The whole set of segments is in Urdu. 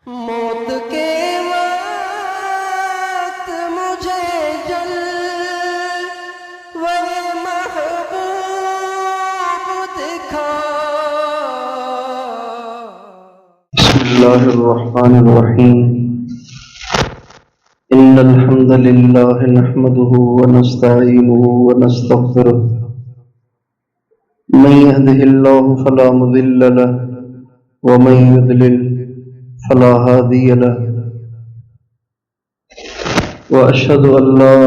موت کے وقت مجھے جلوے محبوب دکھا۔ بسم الله الرحمن الرحيم. إن الحمد لله نحمده ونستعينه ونستغفره، من يهده الله فلا مضل له ومن يضلل فلا هادي له، وأشهد أن لا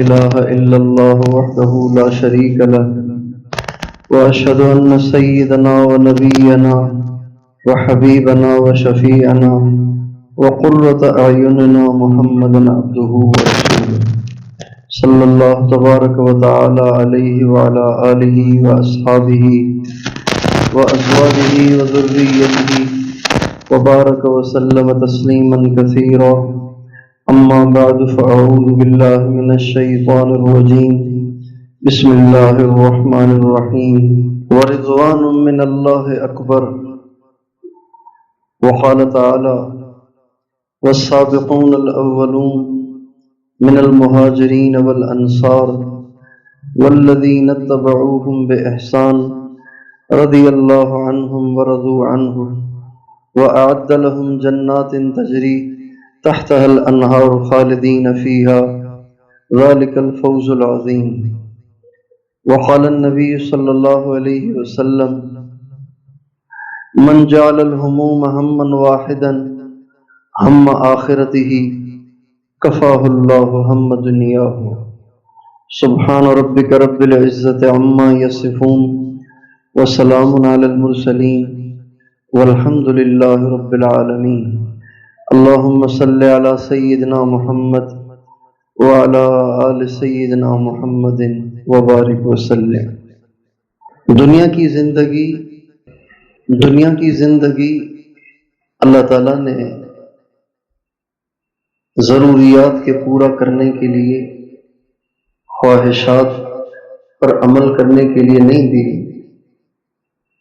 إله إلا الله وحده لا شريك له، وأشهد أن سيدنا ونبينا وحبيبنا وشفيعنا وقرة أعيننا محمدا عبده ورسوله صلى الله تبارك وتعالى عليه وعلى آله وأصحابه وأزواجه وذريته وبارك وسلم تسليما كثيرا. أما بعد فأعوذ بالله من الشيطان الرجيم. بسم الله الرحمن الرحيم. ورضوان من الله أكبر. وقال تعالى: والسابقون الأولون من المهاجرين والأنصار والذين اتبعوهم بإحسان رضي الله عنهم ورضوا عنه وأعد لهم جنات تجري تحتها الأنهار خالدين فيها ذلك الفوز العظيم. وقال النبي صلى الله عليه وسلم: من جعل الهموم هما واحدا هم آخرته كفاه الله هم دنياه. سبحان ربك رب العزة عما يصفون وسلام على المرسلين والحمد لله رب العالمين. اللهم صل على سيدنا محمد وعلى آل سيدنا محمد وبارك وسلم. دنیا کی زندگی اللہ تعالیٰ نے ضروریات کے پورا کرنے کے لیے، خواہشات پر عمل کرنے کے لیے نہیں دی،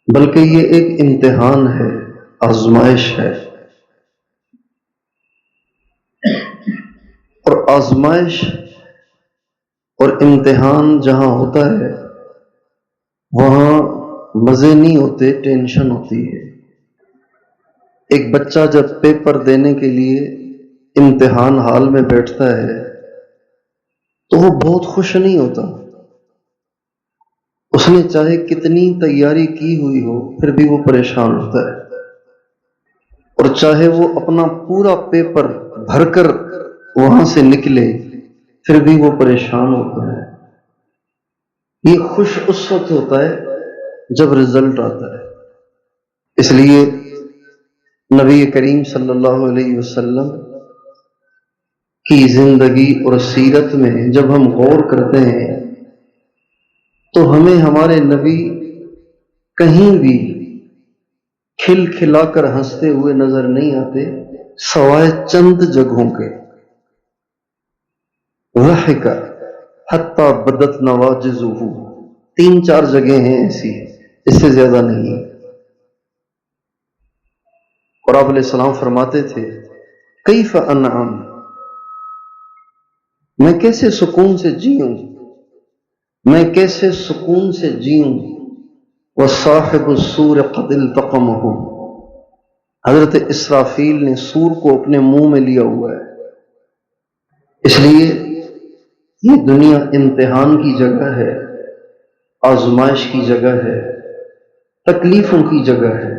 بلکہ یہ ایک امتحان ہے، آزمائش ہے. اور آزمائش اور امتحان جہاں ہوتا ہے وہاں مزے نہیں ہوتے، ٹینشن ہوتی ہے. ایک بچہ جب پیپر دینے کے لیے امتحان حال میں بیٹھتا ہے تو وہ بہت خوش نہیں ہوتا. اس نے چاہے کتنی تیاری کی ہوئی ہو پھر بھی وہ پریشان ہوتا ہے، اور چاہے وہ اپنا پورا پیپر بھر کر وہاں سے نکلے پھر بھی وہ پریشان ہوتا ہے. یہ خوش اس وقت ہوتا ہے جب رزلٹ آتا ہے. اس لیے نبی کریم صلی اللہ علیہ وسلم کی زندگی اور سیرت میں جب ہم غور کرتے ہیں تو ہمیں ہمارے نبی کہیں بھی کھل کھلا کر ہنستے ہوئے نظر نہیں آتے، سوائے چند جگہوں کے. ضحک حتی بدت نواجذہ، 3-4 جگہیں ہیں ایسی، اس سے زیادہ نہیں. اور آپ علیہ السلام فرماتے تھے: کیف انعم، میں کیسے سکون سے جیوں، میں کیسے سکون سے جیوں. وصاحب السور قد التقمہ، حضرت اسرافیل نے سور کو اپنے منہ میں لیا ہوا ہے. اس لیے یہ دنیا امتحان کی جگہ ہے، آزمائش کی جگہ ہے، تکلیفوں کی جگہ ہے.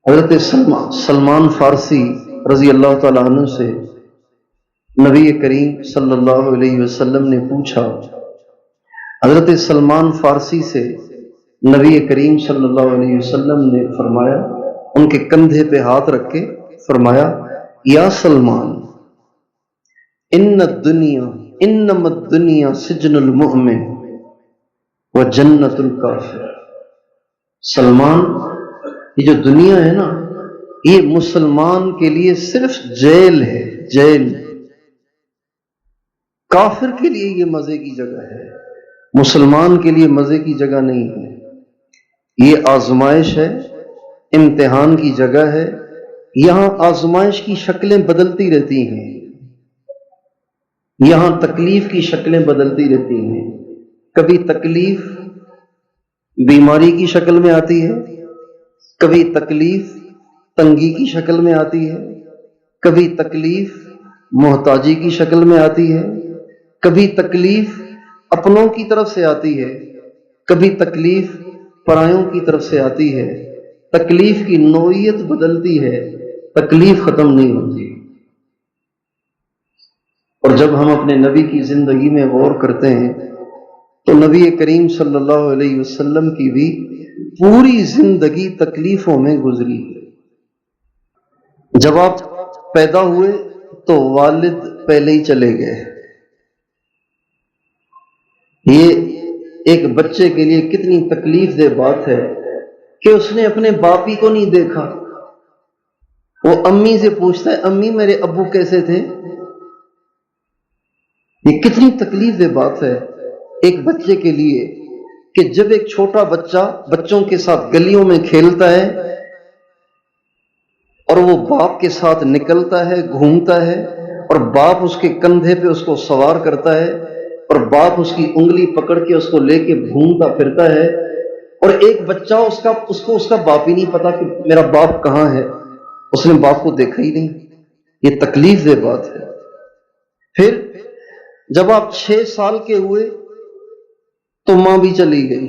حضرت سلمان فارسی رضی اللہ تعالیٰ عنہ سے نبی کریم صلی اللہ علیہ وسلم نے پوچھا. حضرت سلمان فارسی سے نبی کریم صلی اللہ علیہ وسلم نے فرمایا، ان کے کندھے پہ ہاتھ رکھ کے فرمایا: یا سلمان، انما الدنیا سجن المؤمن وجنت الکافر. سلمان، یہ جو دنیا ہے نا، یہ مسلمان کے لیے صرف جیل ہے، جیل. کافر کے لیے یہ مزے کی جگہ ہے، مسلمان کے لیے مزے کی جگہ نہیں ہے. یہ آزمائش ہے، امتحان کی جگہ ہے، یہاں آزمائش کی شکلیں بدلتی رہتی ہیں، یہاں تکلیف کی شکلیں بدلتی رہتی ہیں۔ کبھی تکلیف بیماری کی شکل میں آتی ہے، کبھی تکلیف تنگی کی شکل میں آتی ہے، کبھی تکلیف محتاجی کی شکل میں آتی ہے، کبھی تکلیف اپنوں کی طرف سے آتی ہے، کبھی تکلیف پرایوں کی طرف سے آتی ہے۔ تکلیف کی نوعیت بدلتی ہے، تکلیف ختم نہیں ہوتی۔ اور جب ہم اپنے نبی کی زندگی میں غور کرتے ہیں تو نبی کریم صلی اللہ علیہ وسلم کی بھی پوری زندگی تکلیفوں میں گزری ہے۔ جب آپ پیدا ہوئے تو والد پہلے ہی چلے گئے۔ یہ ایک بچے کے لیے کتنی تکلیف دہ بات ہے کہ اس نے اپنے باپ ہی کو نہیں دیکھا۔ وہ امی سے پوچھتا ہے، امی میرے ابو کیسے تھے؟ یہ کتنی تکلیف دہ بات ہے ایک بچے کے لیے کہ جب ایک چھوٹا بچہ بچوں کے ساتھ گلیوں میں کھیلتا ہے اور وہ باپ کے ساتھ نکلتا ہے، گھومتا ہے، اور باپ اس کے کندھے پہ اس کو سوار کرتا ہے، اور باپ اس کی انگلی پکڑ کے اس کو لے کے گھومتا پھرتا ہے، اور ایک بچہ اس کو اس کا باپ ہی نہیں پتا کہ میرا باپ کہاں ہے، اس نے باپ کو دیکھا ہی نہیں۔ یہ تکلیف دہ بات ہے۔ پھر جب آپ 6 سال کے ہوئے تو ماں بھی چلی گئی،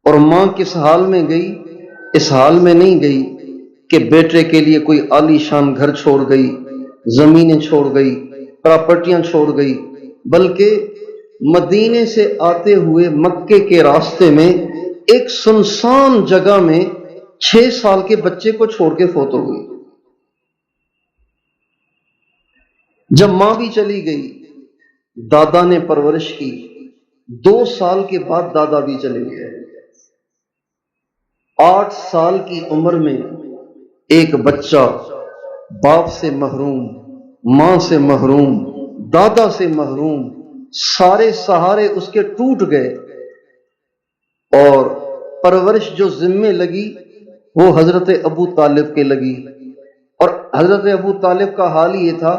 اور ماں کس حال میں گئی؟ اس حال میں نہیں گئی کہ بیٹے کے لیے کوئی عالی شان گھر چھوڑ گئی، زمینیں چھوڑ گئی، پراپرٹیاں چھوڑ گئی، بلکہ مدینے سے آتے ہوئے مکے کے راستے میں ایک سنسان جگہ میں 6 سال کے بچے کو چھوڑ کے فوت ہو گئی۔ جب ماں بھی چلی گئی، دادا نے پرورش کی، 2 سال کے بعد دادا بھی چلے گئے۔ 8 سال کی عمر میں ایک بچہ باپ سے محروم، ماں سے محروم، دادا سے محروم، سارے سہارے اس کے ٹوٹ گئے، اور پرورش جو ذمے لگی وہ حضرت ابو طالب کے لگی۔ اور حضرت ابو طالب کا حال یہ تھا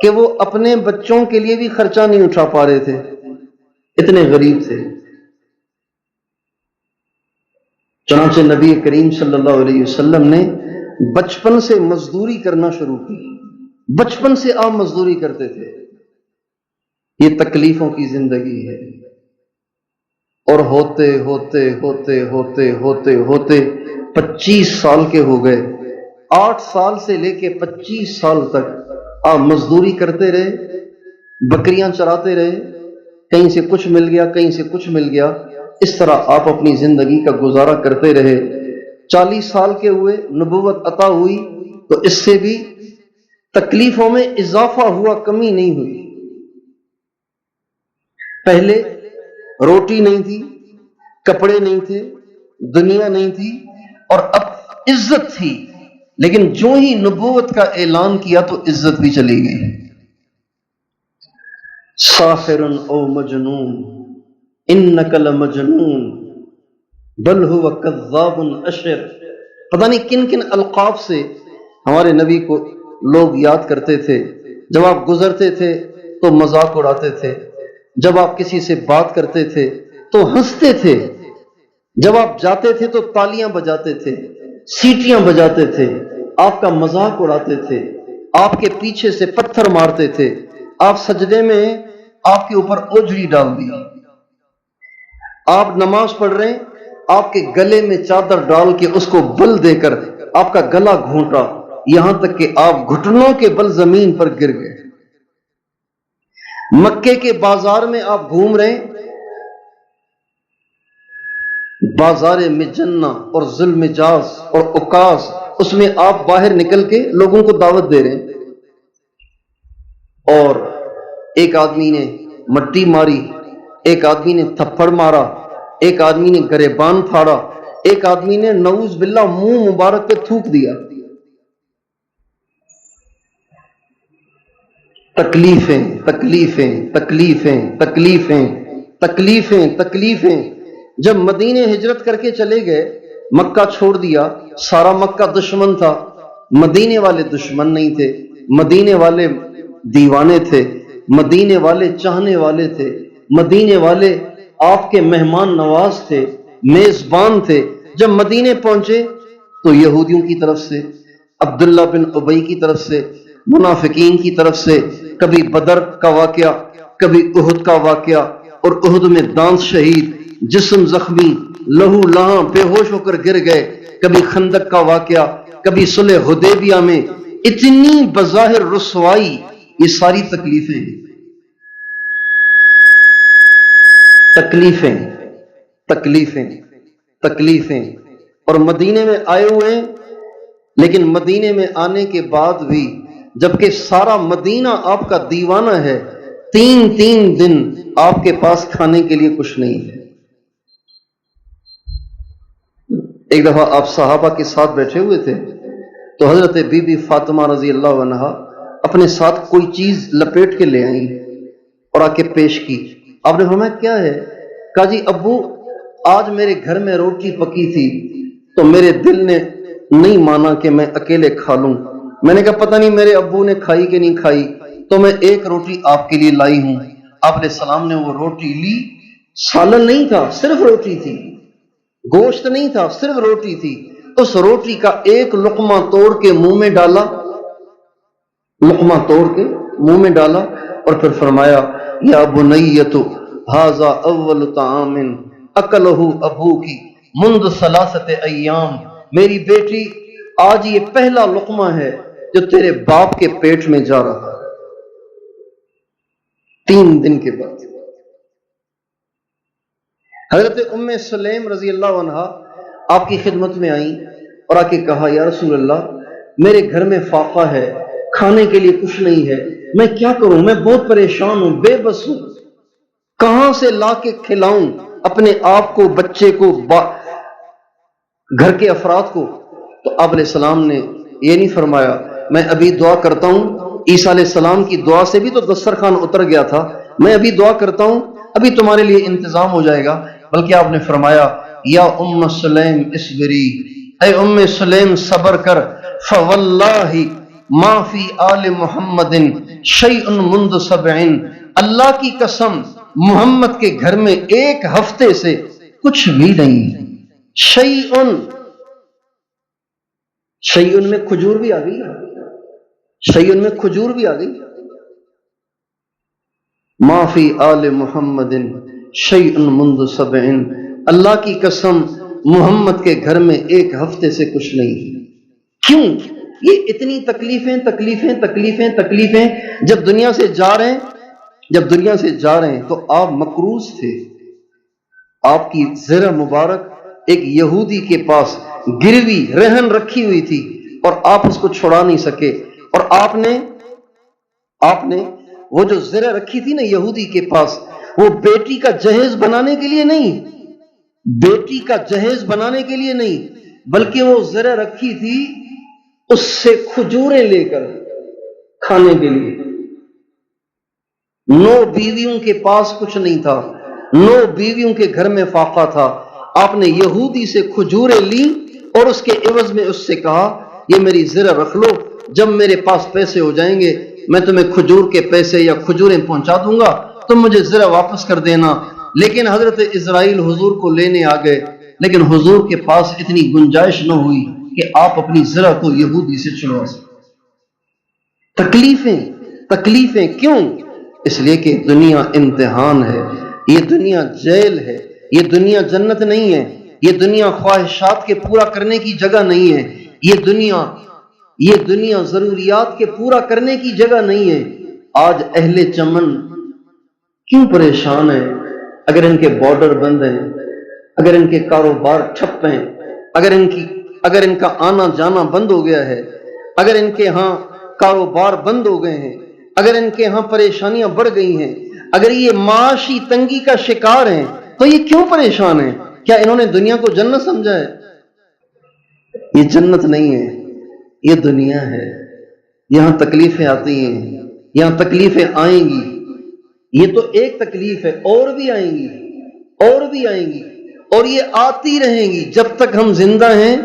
کہ وہ اپنے بچوں کے لیے بھی خرچہ نہیں اٹھا پا رہے تھے، اتنے غریب تھے۔ چنانچہ نبی کریم صلی اللہ علیہ وسلم نے بچپن سے مزدوری کرنا شروع کی، بچپن سے آپ مزدوری کرتے تھے۔ یہ تکلیفوں کی زندگی ہے، اور ہوتے ہوتے ہوتے ہوتے ہوتے ہوتے 25 سال کے ہو گئے۔ 8 سال سے لے کے 25 سال تک آپ مزدوری کرتے رہے، بکریاں چراتے رہے، کہیں سے کچھ مل گیا، کہیں سے کچھ مل گیا، اس طرح آپ اپنی زندگی کا گزارا کرتے رہے۔ 40 سال کے ہوئے، نبوت عطا ہوئی، تو اس سے بھی تکلیفوں میں اضافہ ہوا، کمی نہیں ہوئی۔ پہلے روٹی نہیں تھی، کپڑے نہیں تھے، دنیا نہیں تھی، اور اب عزت تھی، لیکن جو ہی نبوت کا اعلان کیا تو عزت بھی چلی گئی۔ ساحر او مجنون انک لمجنون بل هو کذاب اشر۔ پتہ نہیں کن کن القاب سے ہمارے نبی کو لوگ یاد کرتے تھے۔ جب آپ گزرتے تھے تو مذاق اڑاتے تھے، جب آپ کسی سے بات کرتے تھے تو ہنستے تھے، جب آپ جاتے تھے تو تالیاں بجاتے تھے، سیٹیاں بجاتے تھے، آپ کا مذاق اڑاتے تھے، آپ کے پیچھے سے پتھر مارتے تھے، آپ سجدے میں آپ کے اوپر اوجڑی ڈال دی، آپ نماز پڑھ رہے ہیں، آپ کے گلے میں چادر ڈال کے اس کو بل دے کر آپ کا گلا گھونٹا، یہاں تک کہ آپ گھٹنوں کے بل زمین پر گر گئے۔ مکے کے بازار میں آپ گھوم رہے ہیں، بازار مجنہ اور ذوالمجاز اور عکاظ، اس میں آپ باہر نکل کے لوگوں کو دعوت دے رہے ہیں، اور ایک آدمی نے مٹی ماری، ایک آدمی نے تھپڑ مارا، ایک آدمی نے گریبان پھاڑا، ایک آدمی نے نعوذ باللہ منہ مبارک پہ تھوک دیا۔ تکلیفیں تکلیفیں تکلیفیں تکلیفیں تکلیفیں تکلیفیں۔ جب مدینے ہجرت کر کے چلے گئے مکہ چھوڑ دیا. سارا مکہ دشمن تھا، مدینے والے دشمن نہیں تھے، مدینے والے دیوانے تھے، مدینے والے چاہنے والے تھے، مدینے والے آپ کے مہمان نواز تھے، میزبان تھے. جب مدینے پہنچے تو یہودیوں کی طرف سے، عبداللہ بن ابی کی طرف سے، منافقین کی طرف سے کبھی بدر کا واقعہ، کبھی احد کا واقعہ، اور احد میں دانت شہید، جسم زخمی، لہو لہاں بے ہوش ہو کر گر گئے، کبھی خندق کا واقعہ، کبھی صلح حدیبیہ میں اتنی بظاہر رسوائی. یہ ساری تکلیفیں تکلیفیں تکلیفیں تکلیفیں اور مدینے میں آئے ہوئے ہیں. لیکن مدینے میں آنے کے بعد بھی جبکہ سارا مدینہ آپ کا دیوانہ ہے، 3 دن آپ کے پاس کھانے کے لیے کچھ نہیں ہے. ایک دفعہ آپ صحابہ کے ساتھ بیٹھے ہوئے تھے تو حضرت بی بی فاطمہ رضی اللہ عنہا اپنے ساتھ کوئی چیز لپیٹ کے لے آئیں اور آ کے پیش کی. آپ نے فرمایا کیا ہے؟ کہا جی ابو آج میرے گھر میں روٹی پکی تھی تو میرے دل نے نہیں مانا کہ میں اکیلے کھا لوں. میں نے کہا پتہ نہیں میرے ابو نے کھائی کہ نہیں کھائی، تو میں ایک روٹی آپ کے لیے لائی ہوں. آپ علیہ السلام نے وہ روٹی لی، سالن نہیں تھا، صرف روٹی تھی، گوشت نہیں تھا، صرف روٹی تھی. اس روٹی کا ایک لقمہ توڑ کے منہ میں ڈالا، لقمہ توڑ کے منہ میں ڈالا اور پھر فرمایا یا بنیۃ ھذا اول طعام اکلہ ابوکی منذ 3 ایام. میری بیٹی آج یہ پہلا لقمہ ہے جو تیرے باپ کے پیٹ میں جا رہا ہے 3 دن کے بعد. حضرت ام سلیم رضی اللہ عنہا آپ کی خدمت میں آئیں اور آ کے کہا یا رسول اللہ میرے گھر میں فاقہ ہے، کھانے کے لیے کچھ نہیں ہے، میں کیا کروں؟ میں بہت پریشان ہوں، بے بس ہوں، کہاں سے لا کے کھلاؤں اپنے آپ کو، بچے کو، گھر کے افراد کو؟ تو آپ علیہ السلام نے یہ نہیں فرمایا میں ابھی دعا کرتا ہوں. عیسیٰ علیہ السلام کی دعا سے بھی تو دسترخوان اتر گیا تھا، میں ابھی دعا کرتا ہوں ابھی تمہارے لیے انتظام ہو جائے گا. بلکہ آپ نے فرمایا یا ام سلیم اصبری، اے ام سلیم صبر کر، فواللہ ما فی آل محمد شیء منذ 7، اللہ کی قسم محمد کے گھر میں 1 ہفتے سے کچھ بھی نہیں. شیء میں کھجور بھی آ گئی، شیء میں کھجور بھی آ گئی. ما فی آل محمد شیء منذ 7، اللہ کی قسم محمد کے گھر میں 1 ہفتے سے کچھ نہیں. کیوں یہ اتنی تکلیفیں تکلیفیں تکلیفیں تکلیفیں؟ جب دنیا سے جا رہے ہیں تو آپ مکروز تھے، آپ کی زرہ مبارک ایک یہودی کے پاس گروی رہن رکھی ہوئی تھی اور آپ اس کو چھڑا نہیں سکے. اور آپ نے وہ جو زرہ رکھی تھی نا یہودی کے پاس، وہ بیٹی کا جہیز بنانے کے لیے نہیں، بیٹی کا جہیز بنانے کے لیے نہیں، بلکہ وہ زرہ رکھی تھی اس سے کھجوریں لے کر کھانے کے لیے. 9 بیویوں کے پاس کچھ نہیں تھا، 9 بیویوں کے گھر میں فاقہ تھا. آپ نے یہودی سے کھجوریں لی اور اس کے عوض میں اس سے کہا یہ میری زرہ رکھ لو، جب میرے پاس پیسے ہو جائیں گے میں تمہیں کھجور کے پیسے یا کھجوریں پہنچا دوں گا، تم مجھے زرہ واپس کر دینا. لیکن حضرت اسرائیل حضور کو لینے آ گئے، لیکن حضور کے پاس اتنی گنجائش نہ ہوئی کہ آپ اپنی زرہ کو یہودی سے چھڑوا سکیں. تکلیفیں کیوں؟ اس لیے کہ دنیا امتحان ہے، یہ دنیا جیل ہے، یہ دنیا جنت نہیں ہے، یہ دنیا خواہشات کے پورا کرنے کی جگہ نہیں ہے، یہ دنیا ضروریات کے پورا کرنے کی جگہ نہیں ہے. آج اہل چمن کیوں پریشان ہیں؟ اگر ان کے بارڈر بند ہیں، اگر ان کے کاروبار ٹھپ ہیں، اگر ان کا آنا جانا بند ہو گیا ہے، اگر ان کے ہاں کاروبار بند ہو گئے ہیں، اگر ان کے ہاں پریشانیاں بڑھ گئی ہیں، اگر یہ معاشی تنگی کا شکار ہیں، تو یہ کیوں پریشان ہیں؟ کیا انہوں نے دنیا کو جنت سمجھا ہے؟ یہ جنت نہیں ہے، یہ دنیا ہے. یہاں تکلیفیں آتی ہیں، یہاں تکلیفیں آئیں گی. یہ تو ایک تکلیف ہے، اور بھی آئیں گی، اور بھی آئیں گی. اور یہ آتی رہیں گی جب تک ہم زندہ ہیں،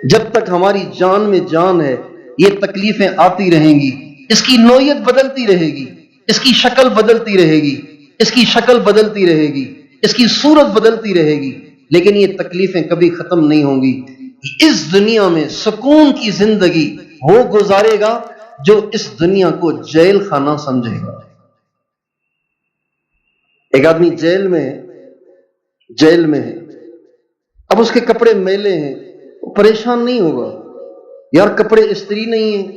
جب تک ہماری جان میں جان ہے، یہ تکلیفیں آتی رہیں گی۔ اس کی نوعیت بدلتی رہے گی، اس کی شکل بدلتی رہے گی، اس کی شکل بدلتی رہے گی، اس کی صورت بدلتی رہے گی، لیکن یہ تکلیفیں کبھی ختم نہیں ہوں گی۔ اس دنیا میں سکون کی زندگی وہ گزارے گا جو اس دنیا کو جیل خانہ سمجھے گا۔ ایک آدمی جیل میں ہے، اب اس کے کپڑے میلے ہیں، وہ پریشان نہیں ہوگا۔ یار کپڑے استری نہیں ہیں،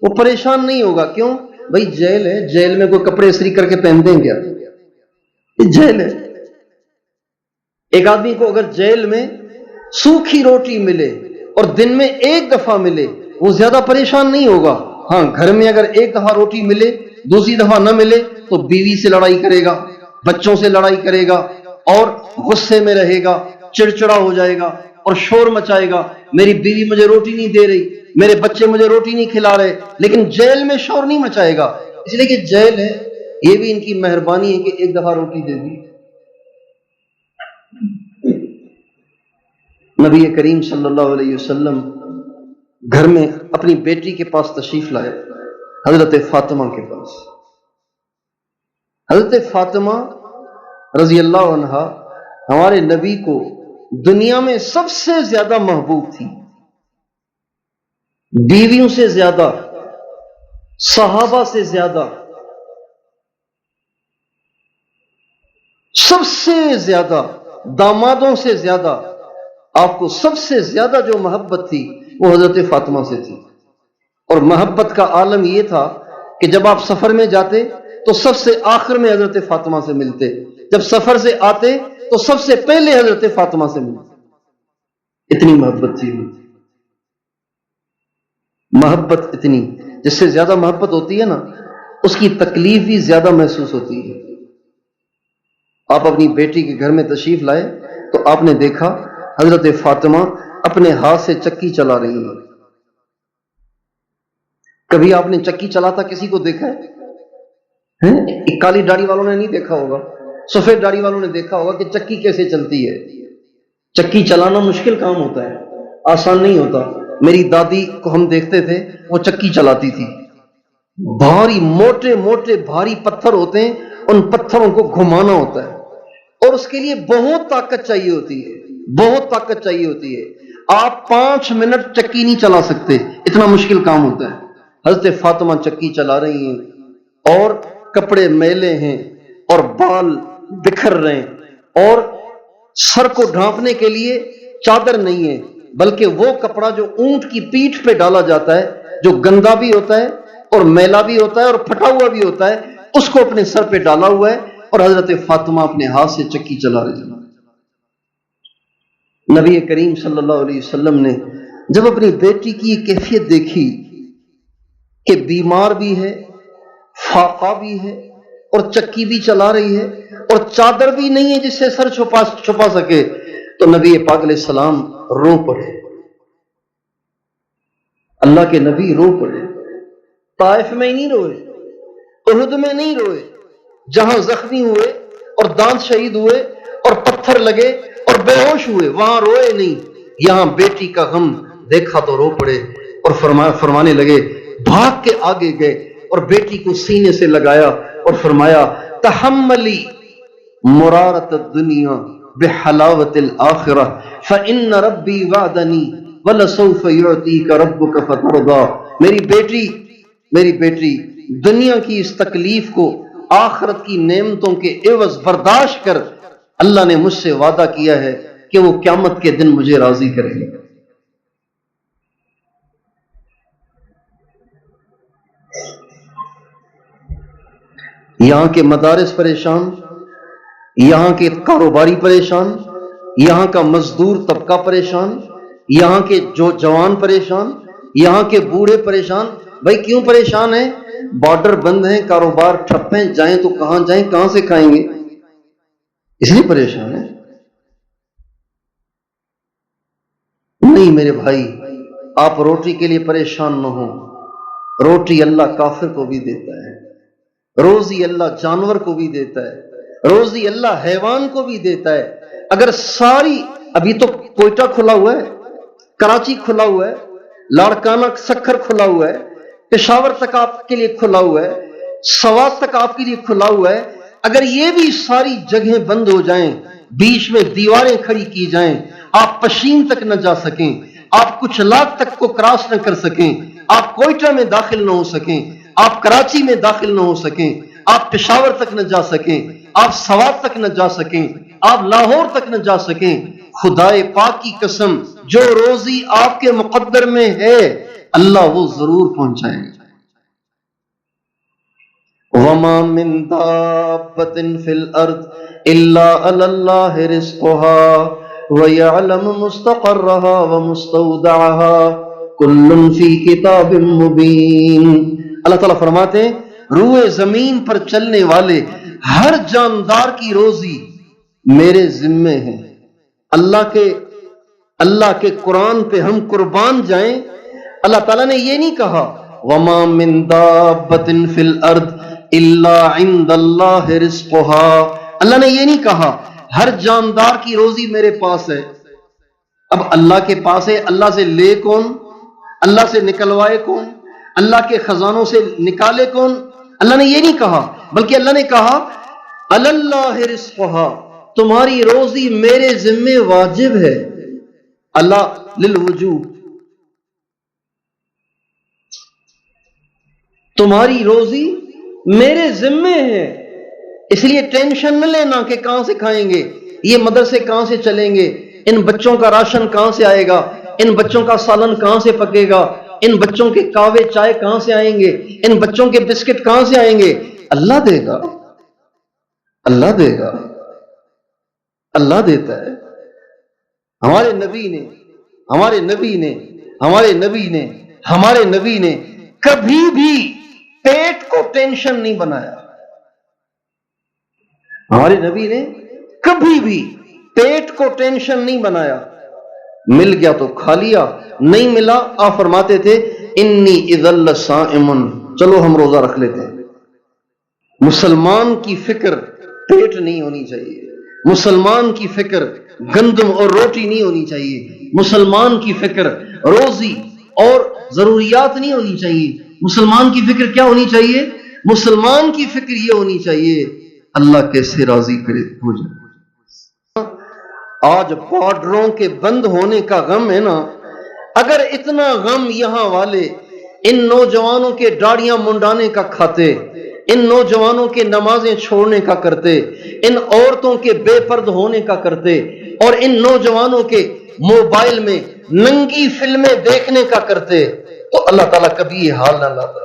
وہ پریشان نہیں ہوگا۔ کیوں؟ بھائی جیل ہے، جیل میں کوئی کپڑے استری کر کے پہن دیں کیا؟ یہ جیل ہے۔ ایک آدمی کو اگر جیل میں سوکھی روٹی ملے اور دن میں ایک دفعہ ملے، وہ زیادہ پریشان نہیں ہوگا۔ ہاں گھر میں اگر ایک دفعہ روٹی ملے، دوسری دفعہ نہ ملے تو بیوی سے لڑائی کرے گا، بچوں سے لڑائی کرے گا، اور غصے میں رہے گا، چڑچڑا ہو جائے گا اور شور مچائے گا، میری بیوی مجھے روٹی نہیں دے رہی، میرے بچے مجھے روٹی نہیں کھلا رہے۔ لیکن جیل میں شور نہیں مچائے گا، اس لیے کہ جیل ہے، یہ بھی ان کی مہربانی ہے کہ ایک دفعہ روٹی دے دی۔ نبی کریم صلی اللہ علیہ وسلم گھر میں اپنی بیٹی کے پاس تشریف لائے، حضرت فاطمہ کے پاس۔ حضرت فاطمہ رضی اللہ عنہا ہمارے نبی کو دنیا میں سب سے زیادہ محبوب تھی، بیویوں سے زیادہ، صحابہ سے زیادہ، سب سے زیادہ، دامادوں سے زیادہ، آپ کو سب سے زیادہ جو محبت تھی وہ حضرت فاطمہ سے تھی۔ اور محبت کا عالم یہ تھا کہ جب آپ سفر میں جاتے تو سب سے آخر میں حضرت فاطمہ سے ملتے، جب سفر سے آتے تو سب سے پہلے حضرت فاطمہ سے ملتے۔ اتنی محبت تھی، محبت اتنی، جس سے زیادہ محبت ہوتی ہے نا، اس کی تکلیف بھی زیادہ محسوس ہوتی ہے۔ آپ اپنی بیٹی کے گھر میں تشریف لائے تو آپ نے دیکھا حضرت فاطمہ اپنے ہاتھ سے چکی چلا رہی ہیں۔ کبھی آپ نے چکی چلاتا کسی کو دیکھا ہے؟ کالی داڑھی والوں نے نہیں دیکھا ہوگا، سفید داڑھی والوں نے دیکھا ہوگا کہ چکی کیسے چلتی ہے۔ چکی چلانا مشکل کام ہوتا ہے، آسان نہیں ہوتا۔ میری دادی کو ہم دیکھتے تھے، وہ چکی چلاتی تھی، بھاری موٹے موٹے بھاری پتھر ہوتے ہیں، ان پتھروں کو گھمانا ہوتا ہے، اور اس کے لیے بہت طاقت چاہیے ہوتی ہے، بہت طاقت چاہیے ہوتی ہے۔ آپ 5 منٹ چکی نہیں چلا سکتے، اتنا مشکل کام ہوتا ہے۔ حضرت فاطمہ چکی چلا رہی ہیں اور کپڑے میلے ہیں اور بال بکھر رہے ہیں، اور سر کو ڈھانپنے کے لیے چادر نہیں ہے، بلکہ وہ کپڑا جو اونٹ کی پیٹھ پہ ڈالا جاتا ہے، جو گندا بھی ہوتا ہے اور میلا بھی ہوتا ہے اور پھٹا ہوا بھی ہوتا ہے، اس کو اپنے سر پہ ڈالا ہوا ہے، اور حضرت فاطمہ اپنے ہاتھ سے چکی چلا رہی ہے۔ نبی کریم صلی اللہ علیہ وسلم نے جب اپنی بیٹی کی یہ کیفیت دیکھی کہ بیمار بھی ہے، فاقہ بھی ہے، اور چکی بھی چلا رہی ہے، اور چادر بھی نہیں ہے جس سے سر چھپا سکے، تو نبی پاک علیہ السلام رو پڑے۔ اللہ کے نبی رو پڑے۔ طائف میں ہی نہیں روئے، احد میں نہیں روئے، جہاں زخمی ہوئے اور دانت شہید ہوئے اور پتھر لگے اور بے ہوش ہوئے، وہاں روئے نہیں۔ یہاں بیٹی کا غم دیکھا تو رو پڑے، اور فرمانے لگے، بھاگ کے آگے گئے اور بیٹی کو سینے سے لگایا اور فرمایا، تحملی مرارت الدنیا بحلاوت الآخرہ فإن ربی وعدنی ولسوف یعطیک ربک فترضی۔ میری بیٹی دنیا کی اس تکلیف کو آخرت کی نعمتوں کے عوض برداشت کر، اللہ نے مجھ سے وعدہ کیا ہے کہ وہ قیامت کے دن مجھے راضی کرے گا۔ یہاں کے مدارس پریشان، یہاں کے کاروباری پریشان، یہاں کا مزدور طبقہ پریشان، یہاں کے جو جوان پریشان، یہاں کے بوڑھے پریشان۔ بھائی کیوں پریشان ہیں؟ بارڈر بند ہیں، کاروبار ٹھپ ہیں، جائیں تو کہاں جائیں، کہاں سے کھائیں گے، اس لیے پریشان ہیں۔ نہیں میرے بھائی، آپ روٹی کے لیے پریشان نہ ہوں، روٹی اللہ کافر کو بھی دیتا ہے، روزی اللہ جانور کو بھی دیتا ہے، روزی اللہ حیوان کو بھی دیتا ہے، اگر ساری، ابھی تو کوئٹہ کھلا ہوا ہے، کراچی کھلا ہوا ہے، لاڑکانہ سکھر کھلا ہوا ہے، پشاور تک آپ کے لیے کھلا ہوا ہے، سوات تک آپ کے لیے کھلا ہوا ہے، اگر یہ بھی ساری جگہیں بند ہو جائیں، بیچ میں دیواریں کھڑی کی جائیں، آپ پشین تک نہ جا سکیں، آپ کچھ لاکھ تک کو کراس نہ کر سکیں، آپ کوئٹہ میں داخل نہ ہو سکیں، آپ کراچی میں داخل نہ ہو سکیں، آپ پشاور تک نہ جا سکیں، آپ سوات تک نہ جا سکیں، آپ لاہور تک نہ جا سکیں، خدائے پاک کی قسم جو روزی آپ کے مقدر میں ہے اللہ وہ ضرور پہنچائے گا۔ وَمَا مِن دَابَّةٍ فِي الْأَرْضِ إِلَّا عَلَى اللَّهِ رِزْقُهَا وَيَعْلَمُ مُسْتَقَرَّهَا وَمُسْتَوْدَعَهَا كُلٌّ فِي كِتَابٍ مُبِينٍ۔ اللہ تعالیٰ فرماتے ہیں روئے زمین پر چلنے والے ہر جاندار کی روزی میرے ذمے ہے۔ اللہ کے قرآن پہ ہم قربان جائیں۔ اللہ تعالیٰ نے یہ نہیں کہا وَمَا مِن دَابَّةٍ فِي الْأَرْضِ إِلَّا عِندَ اللَّهِ رِزْقُهَا، اللہ نے یہ نہیں کہا ہر جاندار کی روزی میرے پاس ہے۔ اب اللہ کے پاس ہے، اللہ سے لے کون؟ اللہ سے نکلوائے کون؟ اللہ کے خزانوں سے نکالے کون؟ اللہ نے یہ نہیں کہا، بلکہ اللہ نے کہا عَلَى اللَّهِ رِزْقُهَا، تمہاری روزی میرے ذمے واجب ہے۔ اللہ للوجوب، تمہاری روزی میرے ذمے ہے، اس لیے ٹینشن نہ لینا کہ کہاں سے کھائیں گے، یہ مدرسے کہاں سے چلیں گے، ان بچوں کا راشن کہاں سے آئے گا، ان بچوں کا سالن کہاں سے پکے گا، ان بچوں کے کاوے چائے کہاں سے آئیں گے، ان بچوں کے بسکٹ کہاں سے آئیں گے۔ اللہ دے گا، اللہ دے گا، اللہ دیتا ہے۔ ہمارے نبی نے کبھی بھی پیٹ کو ٹینشن نہیں بنایا۔ ہمارے نبی نے کبھی بھی پیٹ کو ٹینشن نہیں بنایا۔ مل گیا تو کھا لیا، نہیں ملا آپ فرماتے تھے انی اذا لصائم، چلو ہم روزہ رکھ لیتے ہیں۔ مسلمان کی فکر پیٹ نہیں ہونی چاہیے، مسلمان کی فکر گندم اور روٹی نہیں ہونی چاہیے، مسلمان کی فکر روزی اور ضروریات نہیں ہونی چاہیے۔ مسلمان کی فکر کیا ہونی چاہیے؟ مسلمان کی فکر یہ ہونی چاہیے اللہ کیسے راضی کرے ہو جائے۔ آج بارڈروں کے بند ہونے کا غم ہے نا، اگر اتنا غم یہاں والے ان نوجوانوں کے داڑیاں منڈانے کا کھاتے، ان نوجوانوں کے نمازیں چھوڑنے کا کرتے، ان عورتوں کے بے پرد ہونے کا کرتے، اور ان نوجوانوں کے موبائل میں ننگی فلمیں دیکھنے کا کرتے، تو اللہ تعالیٰ کبھی یہ حال نہ لاتا۔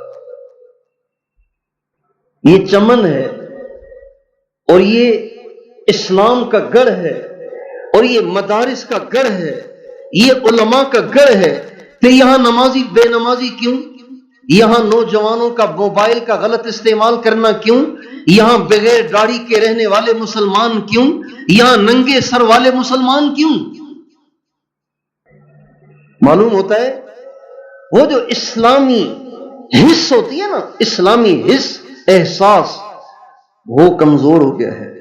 یہ چمن ہے اور یہ اسلام کا گڑھ ہے اور یہ مدارس کا گڑھ ہے، یہ علماء کا گڑھ ہے، پھر یہاں نمازی بے نمازی کیوں؟ یہاں نوجوانوں کا موبائل کا غلط استعمال کرنا کیوں؟ یہاں بغیر داڑھی کے رہنے والے مسلمان کیوں؟ یہاں ننگے سر والے مسلمان کیوں؟ معلوم ہوتا ہے وہ جو اسلامی حس ہوتی ہے نا، اسلامی حس، احساس، وہ کمزور ہو گیا ہے۔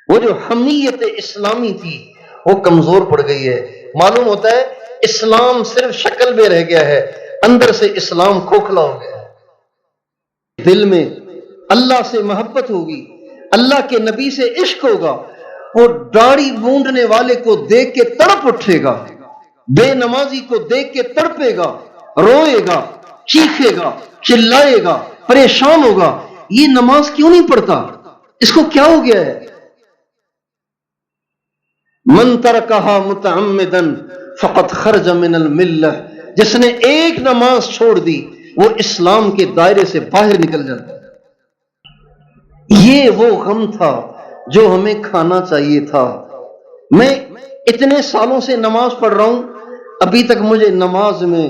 وہ جو حمیت اسلامی تھی وہ کمزور پڑ گئی ہے۔ معلوم ہوتا ہے اسلام صرف شکل میں رہ گیا ہے، اندر سے اسلام کھوکھلا ہو گیا ہے۔ دل میں اللہ سے محبت ہوگی، اللہ کے نبی سے عشق ہوگا، وہ داڑھی مونڈنے والے کو دیکھ کے تڑپ اٹھے گا، بے نمازی کو دیکھ کے تڑپے گا، روئے گا، چیخے گا، چلائے گا، پریشان ہوگا، یہ نماز کیوں نہیں پڑھتا، اس کو کیا ہو گیا ہے؟ من ترکہا متعمدا فقد خرج من الملہ، جس نے ایک نماز چھوڑ دی وہ اسلام کے دائرے سے باہر نکل جاتا ہے۔ یہ وہ غم تھا جو ہمیں کھانا چاہیے تھا۔ میں اتنے سالوں سے نماز پڑھ رہا ہوں، ابھی تک مجھے نماز میں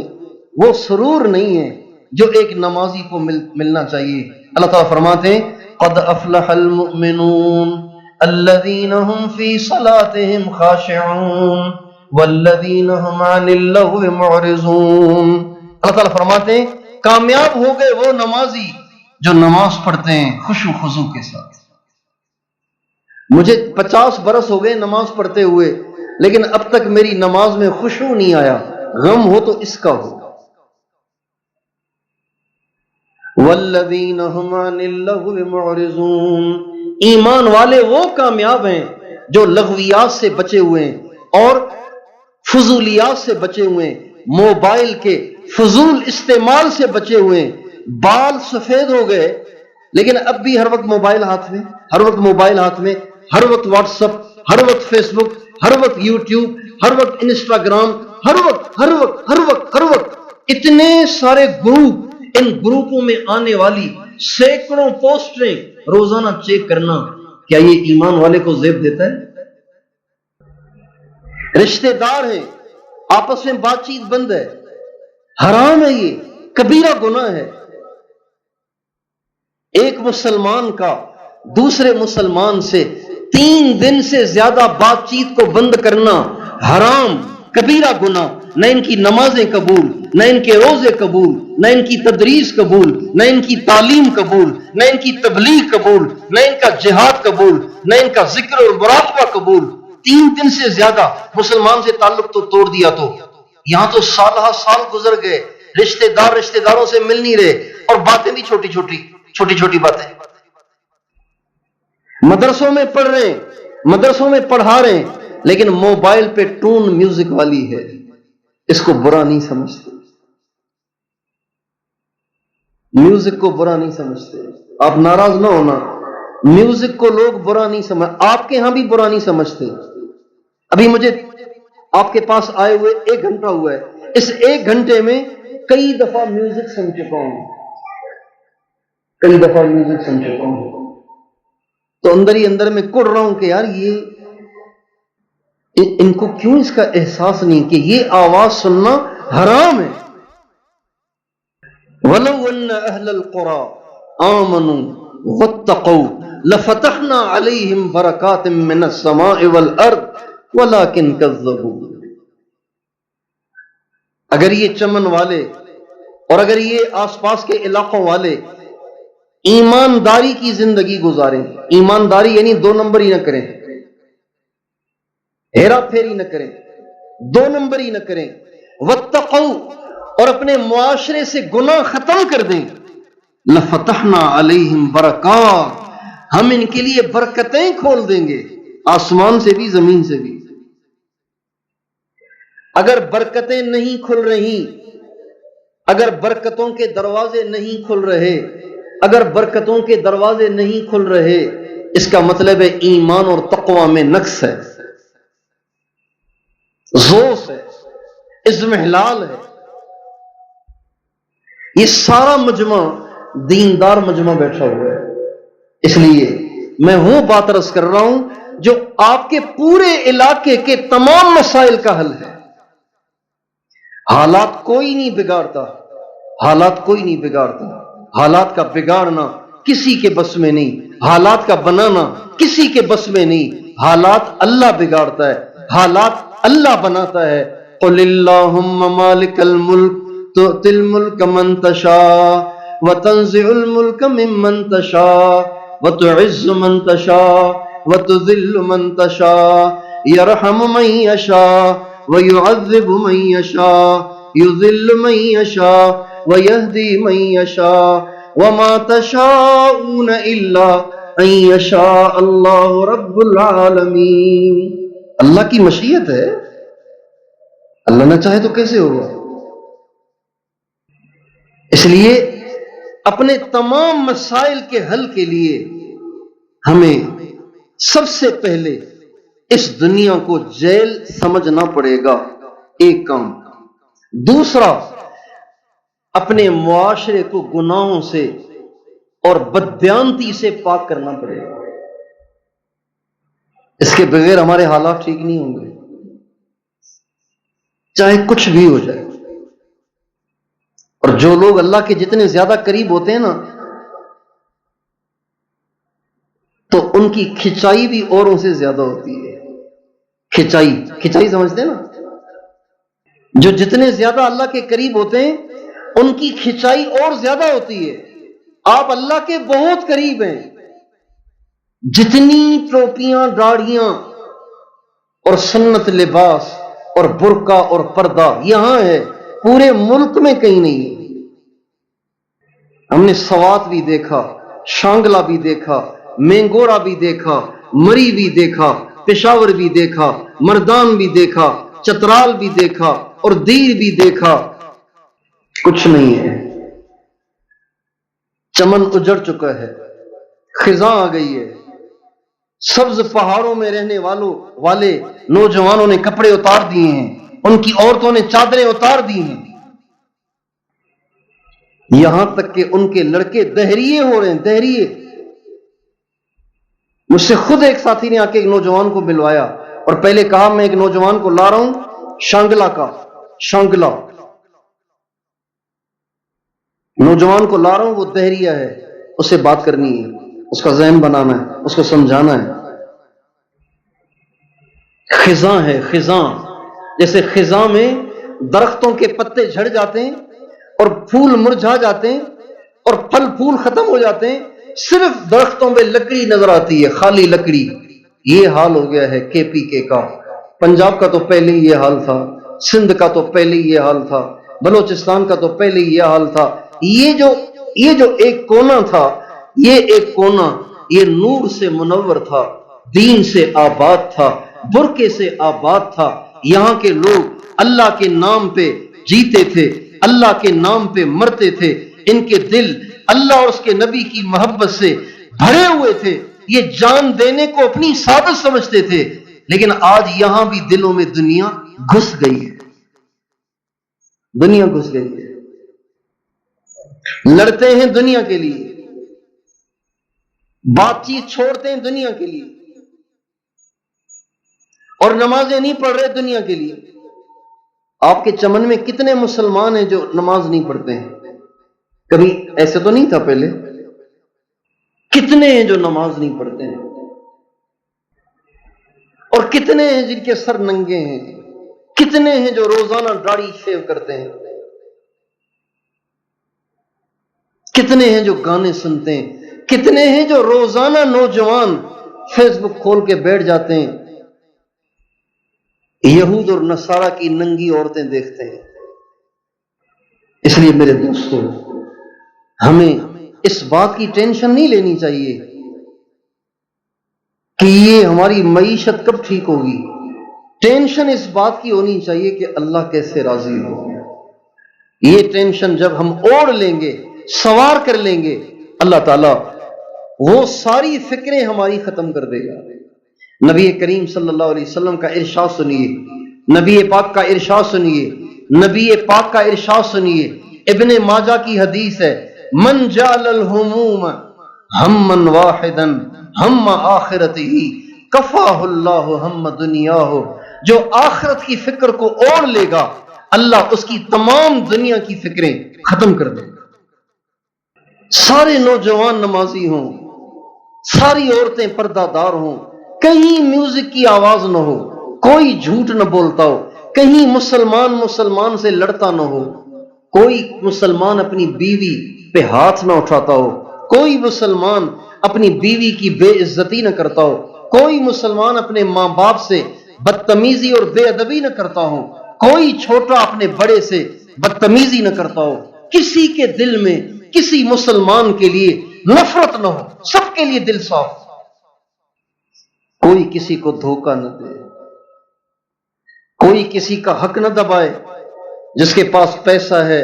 وہ سرور نہیں ہے جو ایک نمازی کو ملنا چاہیے۔ اللہ تعالیٰ فرماتے ہیں قد افلح المؤمنون الذین هم فی صلاتهم خاشعون والذین هم عن اللغو معرضون۔ اللہ تعالیٰ فرماتے ہیں کامیاب ہو گئے وہ نمازی جو نماز پڑھتے ہیں خشوع و خضوع کے ساتھ۔ مجھے 50 برس ہو گئے نماز پڑھتے ہوئے، لیکن اب تک میری نماز میں خشوع نہیں آیا۔ غم ہو تو اس کا ہو۔ والذین هم عن اللغو معرضون، ایمان والے وہ کامیاب ہیں جو لغویات سے بچے ہوئے ہیں اور فضولیات سے بچے ہوئے ہیں، موبائل کے فضول استعمال سے بچے ہوئے ہیں۔ بال سفید ہو گئے لیکن اب بھی ہر وقت موبائل ہاتھ میں، ہر وقت موبائل ہاتھ میں، ہر وقت واٹس ایپ، ہر وقت فیس بک، ہر وقت یوٹیوب، ہر وقت انسٹاگرام، ہر وقت ہر وقت ہر وقت ہر وقت اتنے سارے گروپ، ان گروپوں میں آنے والی سینکڑوں پوسٹریں روزانہ چیک کرنا، کیا یہ ایمان والے کو زیب دیتا ہے؟ رشتہ دار ہیں، آپس میں بات چیت بند ہے، حرام ہے، یہ کبیرہ گناہ ہے۔ ایک مسلمان کا دوسرے مسلمان سے 3 دن سے زیادہ بات چیت کو بند کرنا حرام، کبیرہ گناہ۔ نہ ان کی نمازیں قبول، نہ ان کے روزے قبول، نہ ان کی تدریس قبول، نہ ان کی تعلیم قبول، نہ ان کی تبلیغ قبول، نہ ان کا جہاد قبول، نہ ان کا ذکر اور مراقبہ قبول۔ 3 دن سے زیادہ مسلمان سے تعلق تو توڑ دیا، تو یہاں تو سالہ سال گزر گئے، رشتہ داروں سے مل نہیں رہے، اور باتیں بھی چھوٹی چھوٹی باتیں۔ مدرسوں میں پڑھ رہے ہیں، مدرسوں میں پڑھا رہے ہیں، لیکن موبائل پہ ٹون میوزک والی ہے، اس کو برا نہیں سمجھتے، میوزک کو برا نہیں سمجھتے۔ آپ ناراض نہ ہونا، میوزک کو لوگ برا نہیں سمجھ، آپ کے ہاں بھی برا نہیں سمجھتے۔ ابھی مجھے آپ کے پاس آئے ہوئے 1 گھنٹہ ہوا ہے، اس 1 گھنٹے میں کئی دفعہ میوزک سن چکا ہوں، کئی دفعہ میوزک سن چکا ہوں، تو اندر ہی اندر میں کڑ رہا ہوں کہ یار یہ ان کو کیوں اس کا احساس نہیں کہ یہ آواز سننا حرام ہے۔ وَلَوْ أَنَّ أَهْلَ الْقُرَىٰ آمَنُوا وَاتَّقَوْا لَفَتَحْنَا عَلَيْهِمْ بَرَكَاتٍ مِّنَ السَّمَاءِ وَالْأَرْضِ وَلَٰكِن كَذَّبُوا۔ اگر یہ چمن والے اور اگر یہ آس پاس کے علاقوں والے ایمانداری کی زندگی گزاریں، ایمانداری یعنی 2 نمبر ہی نہ کریں، ہیرا پھیری نہ کریں، 2 نمبر ہی نہ کریں، واتقوا اور اپنے معاشرے سے گناہ ختم کر دیں، لفتحنا علیہم برکات، ہم ان کے لیے برکتیں کھول دیں گے، آسمان سے بھی زمین سے بھی۔ اگر برکتیں نہیں کھل رہی، اگر برکتوں کے دروازے نہیں کھل رہے، اگر برکتوں کے دروازے نہیں کھل رہے، اس کا مطلب ہے ایمان اور تقوی میں نقص ہے، زوس ہے، اضمحلال ہے۔ یہ سارا مجمع دیندار مجمع بیٹھا ہوا ہے، اس لیے میں وہ بات عرض کر رہا ہوں جو آپ کے پورے علاقے کے تمام مسائل کا حل ہے۔ حالات کوئی نہیں بگاڑتا، حالات کوئی نہیں بگاڑتا، حالات کا بگاڑنا کسی کے بس میں نہیں، حالات کا بنانا کسی کے بس میں نہیں، حالات اللہ بگاڑتا ہے، حالات اللہ بناتا ہے۔ قل اللہم مالک الملک تؤتی الملک من تشاء وتنزع الملک ممن تشاء وتعز من تشاء وتذل من تشاء يرحم من يشاء ويعذب من يشاء يذل من يشاء ويهدي من يشاء وما تشاءون الا ان يشاء الله رب العالمین۔ اللہ کی مشیت ہے، اللہ نہ چاہے تو کیسے ہوگا؟ اس لیے اپنے تمام مسائل کے حل کے لیے ہمیں سب سے پہلے اس دنیا کو جیل سمجھنا پڑے گا، ایک کام۔ دوسرا، اپنے معاشرے کو گناہوں سے اور بددیانتی سے پاک کرنا پڑے گا، اس کے بغیر ہمارے حالات ٹھیک نہیں ہوں گے، چاہے کچھ بھی ہو جائے۔ اور جو لوگ اللہ کے جتنے زیادہ قریب ہوتے ہیں نا، تو ان کی کھچائی بھی اوروں سے زیادہ ہوتی ہے۔ کھچائی سمجھتے ہیں نا؟ جو جتنے زیادہ اللہ کے قریب ہوتے ہیں ان کی کھچائی اور زیادہ ہوتی ہے۔ آپ اللہ کے بہت قریب ہیں جتنی ٹوپیاں داڑیاں اور سنت لباس اور برقع اور پردہ یہاں ہے، پورے ملک میں کہیں نہیں ہے۔ ہم نے سوات بھی دیکھا، شانگلہ بھی دیکھا، مینگوڑا بھی دیکھا، مری بھی دیکھا، پشاور بھی دیکھا، مردان بھی دیکھا، چترال بھی دیکھا اور دیر بھی دیکھا، کچھ نہیں ہے۔ چمن اجڑ چکا ہے، خزاں آ گئی ہے، سبز پہاڑوں میں رہنے والے نوجوانوں نے کپڑے اتار دیے ہیں، ان کی عورتوں نے چادریں اتار دی ہیں، یہاں تک کہ ان کے لڑکے دہریے ہو رہے ہیں، دہریے۔ مجھ سے خود ایک ساتھی نے آ کے ایک نوجوان کو ملوایا اور پہلے کہا میں ایک نوجوان کو لا رہا ہوں شانگلہ کا، شانگلہ نوجوان کو لا رہا ہوں، وہ دہریہ ہے، اس سے بات کرنی ہے، اس کا ذہن بنانا ہے، اس کو سمجھانا ہے۔ خزاں ہے، خزاں، جیسے خزاں میں درختوں کے پتے جھڑ جاتے ہیں اور پھول مرجھا جاتے ہیں اور پھل پھول ختم ہو جاتے ہیں، صرف درختوں میں لکڑی نظر آتی ہے، خالی لکڑی۔ یہ حال ہو گیا ہے کے پی کے کا، پنجاب کا تو پہلے ہی یہ حال تھا، سندھ کا تو پہلے ہی یہ حال تھا، بلوچستان کا تو پہلے ہی یہ حال تھا۔ یہ جو ایک کونا تھا، یہ ایک کونا یہ نور سے منور تھا، دین سے آباد تھا، برکے سے آباد تھا۔ یہاں کے لوگ اللہ کے نام پہ جیتے تھے، اللہ کے نام پہ مرتے تھے، ان کے دل اللہ اور اس کے نبی کی محبت سے بھرے ہوئے تھے، یہ جان دینے کو اپنی سعادت سمجھتے تھے۔ لیکن آج یہاں بھی دلوں میں دنیا گھس گئی ہے، دنیا گھس گئی ہے، لڑتے ہیں دنیا کے لیے، بات چیت چھوڑتے ہیں دنیا کے لیے، اور نمازیں نہیں پڑھ رہے دنیا کے لیے۔ آپ کے چمن میں کتنے مسلمان ہیں جو نماز نہیں پڑھتے ہیں؟ کبھی ایسے تو نہیں تھا پہلے، کتنے ہیں جو نماز نہیں پڑھتے ہیں، اور کتنے ہیں جن کے سر ننگے ہیں، کتنے ہیں جو روزانہ داڑھی شیو کرتے ہیں، کتنے ہیں جو گانے سنتے ہیں، کتنے ہیں جو روزانہ نوجوان فیس بک کھول کے بیٹھ جاتے ہیں، یہود اور نصارہ کی ننگی عورتیں دیکھتے ہیں۔ اس لیے میرے دوستو، ہمیں اس بات کی ٹینشن نہیں لینی چاہیے کہ یہ ہماری معیشت کب ٹھیک ہوگی، ٹینشن اس بات کی ہونی چاہیے کہ اللہ کیسے راضی ہو۔ یہ ٹینشن جب ہم اوڑھ لیں گے، سوار کر لیں گے، اللہ تعالیٰ وہ ساری فکریں ہماری ختم کر دے گا۔ نبی کریم صلی اللہ علیہ وسلم کا ارشاد سنیے، نبی پاک کا ارشاد سنیے، نبی پاک کا ارشاد سنیے، ابن ماجہ کی حدیث ہے، من جعل الہموم ہما واحدا ہم آخرتہ کفاہ اللہ ہم دنیاہ، جو آخرت کی فکر کو اوڑھ لے گا اللہ اس کی تمام دنیا کی فکریں ختم کر دے گا۔ سارے نوجوان نمازی ہوں، ساری عورتیں پردہ دار ہوں، کہیں میوزک کی آواز نہ ہو، کوئی جھوٹ نہ بولتا ہو، کہیں مسلمان سے لڑتا نہ ہو، کوئی مسلمان اپنی بیوی پہ ہاتھ نہ اٹھاتا ہو، کوئی مسلمان اپنی بیوی کی بے عزتی نہ کرتا ہو، کوئی مسلمان اپنے ماں باپ سے بدتمیزی اور بے ادبی نہ کرتا ہو، کوئی چھوٹا اپنے بڑے سے بدتمیزی نہ کرتا ہو، کسی کے دل میں کسی مسلمان کے لیے نفرت نہ ہو، سب کے لیے دل صاف، کوئی کسی کو دھوکہ نہ دے، کوئی کسی کا حق نہ دبائے، جس کے پاس پیسہ ہے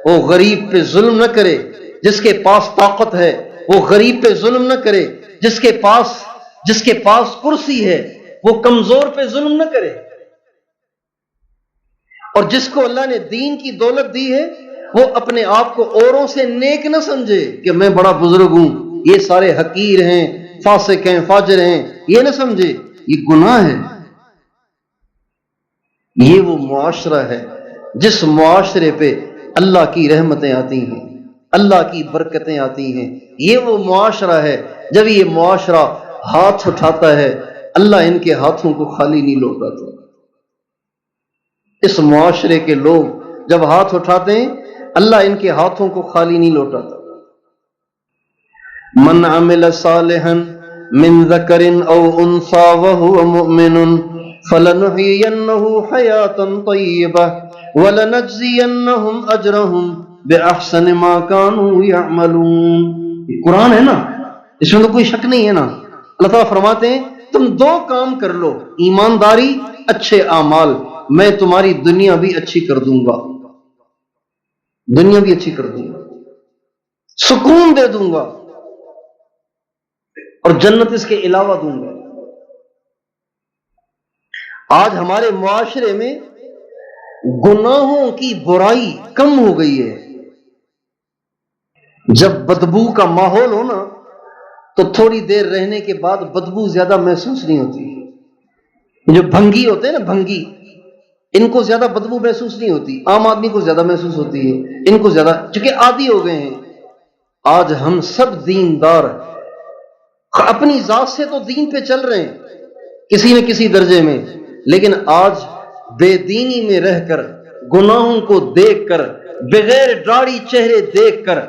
وہ غریب پہ ظلم نہ کرے، جس کے پاس طاقت ہے وہ غریب پہ ظلم نہ کرے، جس کے پاس کرسی ہے وہ کمزور پہ ظلم نہ کرے، اور جس کو اللہ نے دین کی دولت دی ہے وہ اپنے آپ کو اوروں سے نیک نہ سمجھے کہ میں بڑا بزرگ ہوں، یہ سارے حقیر ہیں، فاسق ہیں، فاجر ہیں، یہ نہ سمجھے، یہ گناہ ہے۔ یہ وہ معاشرہ ہے جس معاشرے پہ اللہ کی رحمتیں آتی ہیں، اللہ کی برکتیں آتی ہیں۔ یہ وہ معاشرہ ہے جب یہ معاشرہ ہاتھ اٹھاتا ہے اللہ ان کے ہاتھوں کو خالی نہیں لوٹاتا۔ اس معاشرے کے لوگ جب ہاتھ اٹھاتے ہیں اللہ ان کے ہاتھوں کو خالی نہیں لوٹاتا۔ من عمل صالحا من ذکر او انثى وهو مؤمن فلنحيينه حياة طيبة ولنجزينهم اجرهم باحسن ما كانوا يعملون. یہ قرآن ہے نا، اس میں تو کوئی شک نہیں ہے نا. اللہ تعالیٰ فرماتے ہیں تم دو کام کر لو، ایمانداری، اچھے اعمال، میں تمہاری دنیا بھی اچھی کر دوں گا، دنیا بھی اچھی کر دوں گا، سکون دے دوں گا، اور جنت اس کے علاوہ دوں گا. آج ہمارے معاشرے میں گناہوں کی برائی کم ہو گئی ہے. جب بدبو کا ماحول ہو نا تو تھوڑی دیر رہنے کے بعد بدبو زیادہ محسوس نہیں ہوتی. جو بھنگی ہوتے ہیں نا، بھنگی، ان کو زیادہ بدبو محسوس نہیں ہوتی، عام آدمی کو زیادہ محسوس ہوتی ہے، ان کو زیادہ، چونکہ عادی ہو گئے ہیں. آج ہم سب دیندار اپنی ذات سے تو دین پہ چل رہے ہیں کسی نہ کسی درجے میں، لیکن آج بے دینی میں رہ کر، گناہوں کو دیکھ کر، بغیر داڑھی چہرے دیکھ کر،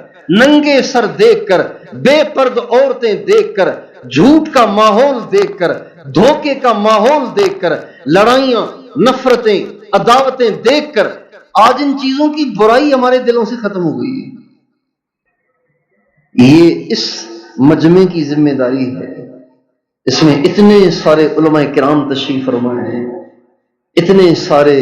ننگے سر دیکھ کر، بے پرد عورتیں دیکھ کر، جھوٹ کا ماحول دیکھ کر، دھوکے کا ماحول دیکھ کر، لڑائیاں، نفرتیں، عداوتیں دیکھ کر، آج ان چیزوں کی برائی ہمارے دلوں سے ختم ہو گئی ہے. یہ اس مجمع کی ذمہ داری ہے. اس میں اتنے سارے علماء کرام تشریف فرمائے ہیں، اتنے سارے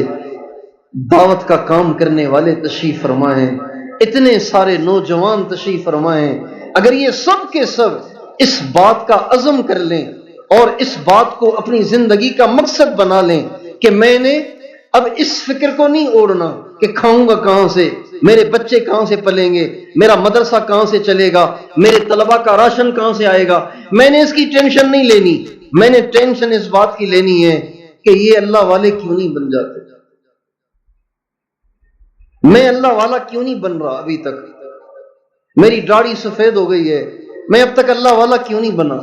دعوت کا کام کرنے والے تشریف فرمائے ہیں، اتنے سارے نوجوان تشریف فرمائے ہیں. اگر یہ سب کے سب اس بات کا عزم کر لیں اور اس بات کو اپنی زندگی کا مقصد بنا لیں کہ میں نے اب اس فکر کو نہیں اوڑھنا کہ کھاؤں گا کہاں سے، میرے بچے کہاں سے پلیں گے، میرا مدرسہ کہاں سے چلے گا، میرے طلباء کا راشن کہاں سے آئے گا، میں نے اس کی ٹینشن نہیں لینی. میں نے ٹینشن اس بات کی لینی ہے کہ یہ اللہ والے کیوں نہیں بن جاتے، میں اللہ والا کیوں نہیں بن رہا ابھی تک، میری داڑھی سفید ہو گئی ہے، میں اب تک اللہ والا کیوں نہیں بنا،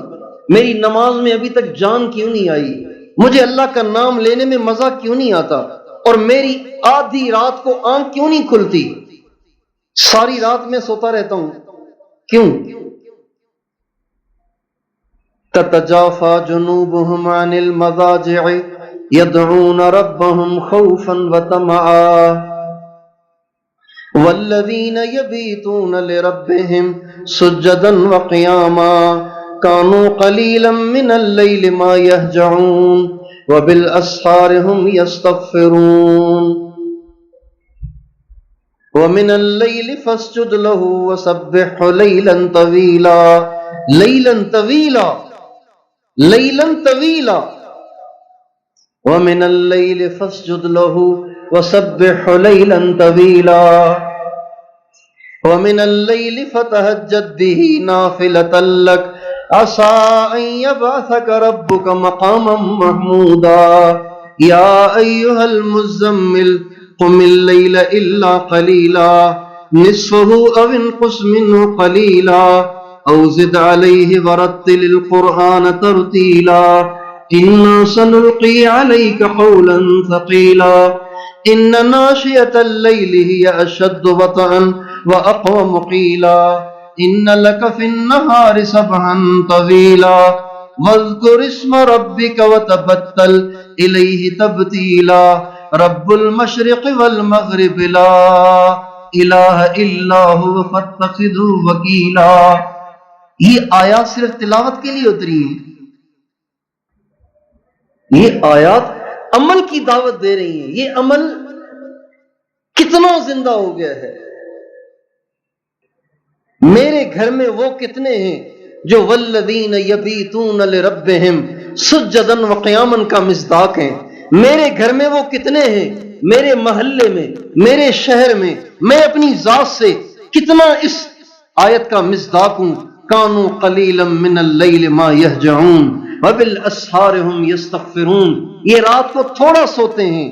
میری نماز میں ابھی تک جان کیوں نہیں آئی، مجھے اللہ کا نام لینے میں مزہ کیوں نہیں آتا، اور میری آدھی رات کو آنکھ کیوں نہیں کھلتی، ساری رات میں سوتا رہتا ہوں کیوں. تتجافى جنوبهم عن المضاجع يدعون ربهم خوفا وطمعا والذين يبيتون لربهم سجدا وقياما كانوا قليلا من الليل ما يهجعون وبالأسحار هم يستغفرون ومن الليل فاسجد له وسبح ليلا طويلا ليلا طويلا ليلا طويلا ومن الليل فاسجد له وسبح ليلا طويلا ومن الليل فتهجد به نافلة لك عسى أن يبعثك ربك مقاما محمودا يا أيها المزمل قم الليل إلا قليلا نصفه أو انقص منه قليلا أو زد عليه ورتل القرآن ترتيلا إنا سنلقي عليك قولا ثقيلا إن ناشئة الليل هي أشد وطئا وأقوم قيلا إن لك في النهار سبحا طويلا واذكر اسم ربك وتبتل إليه تبتيلا رب المشرق والمغرب لا الہ الا هو فاتخذہ وکیلا. یہ آیات صرف تلاوت کے لیے اتری ہیں، یہ آیات عمل کی دعوت دے رہی ہیں. یہ عمل کتنا زندہ ہو گیا ہے. میرے گھر میں وہ کتنے ہیں جو والذین یبیتون لربہم سجدا وقیاما کا مصداق ہیں. میرے گھر میں وہ کتنے ہیں، میرے محلے میں، میرے شہر میں، میں اپنی ذات سے کتنا اس آیت کا مصداق ہوں. کانوا قلیلا من اللیل ما یہجعون وبالاسحار هم یستغفرون. یہ رات کو تھوڑا سوتے ہیں،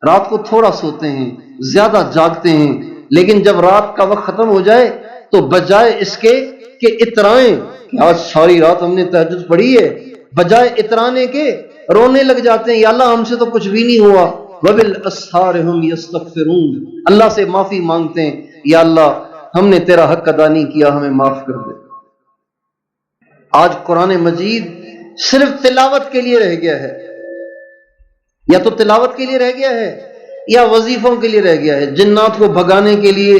رات کو تھوڑا سوتے ہیں، زیادہ جاگتے ہیں، لیکن جب رات کا وقت ختم ہو جائے تو بجائے اس کے کہ اترائیں کہ آج ساری رات ہم نے تہجد پڑھی ہے، بجائے اترانے کے رونے لگ جاتے ہیں، یا اللہ ہم سے تو کچھ بھی نہیں ہوا. وبالاسحار هم یستغفرون. اللہ سے معافی مانگتے ہیں، یا اللہ ہم نے تیرا حق ادا نہیں کیا، ہمیں معاف کر دے. آج قرآن مجید صرف تلاوت کے لیے رہ گیا ہے، یا تو تلاوت کے لیے رہ گیا ہے یا وظیفوں کے لیے رہ گیا ہے، جنات کو بھگانے کے لیے،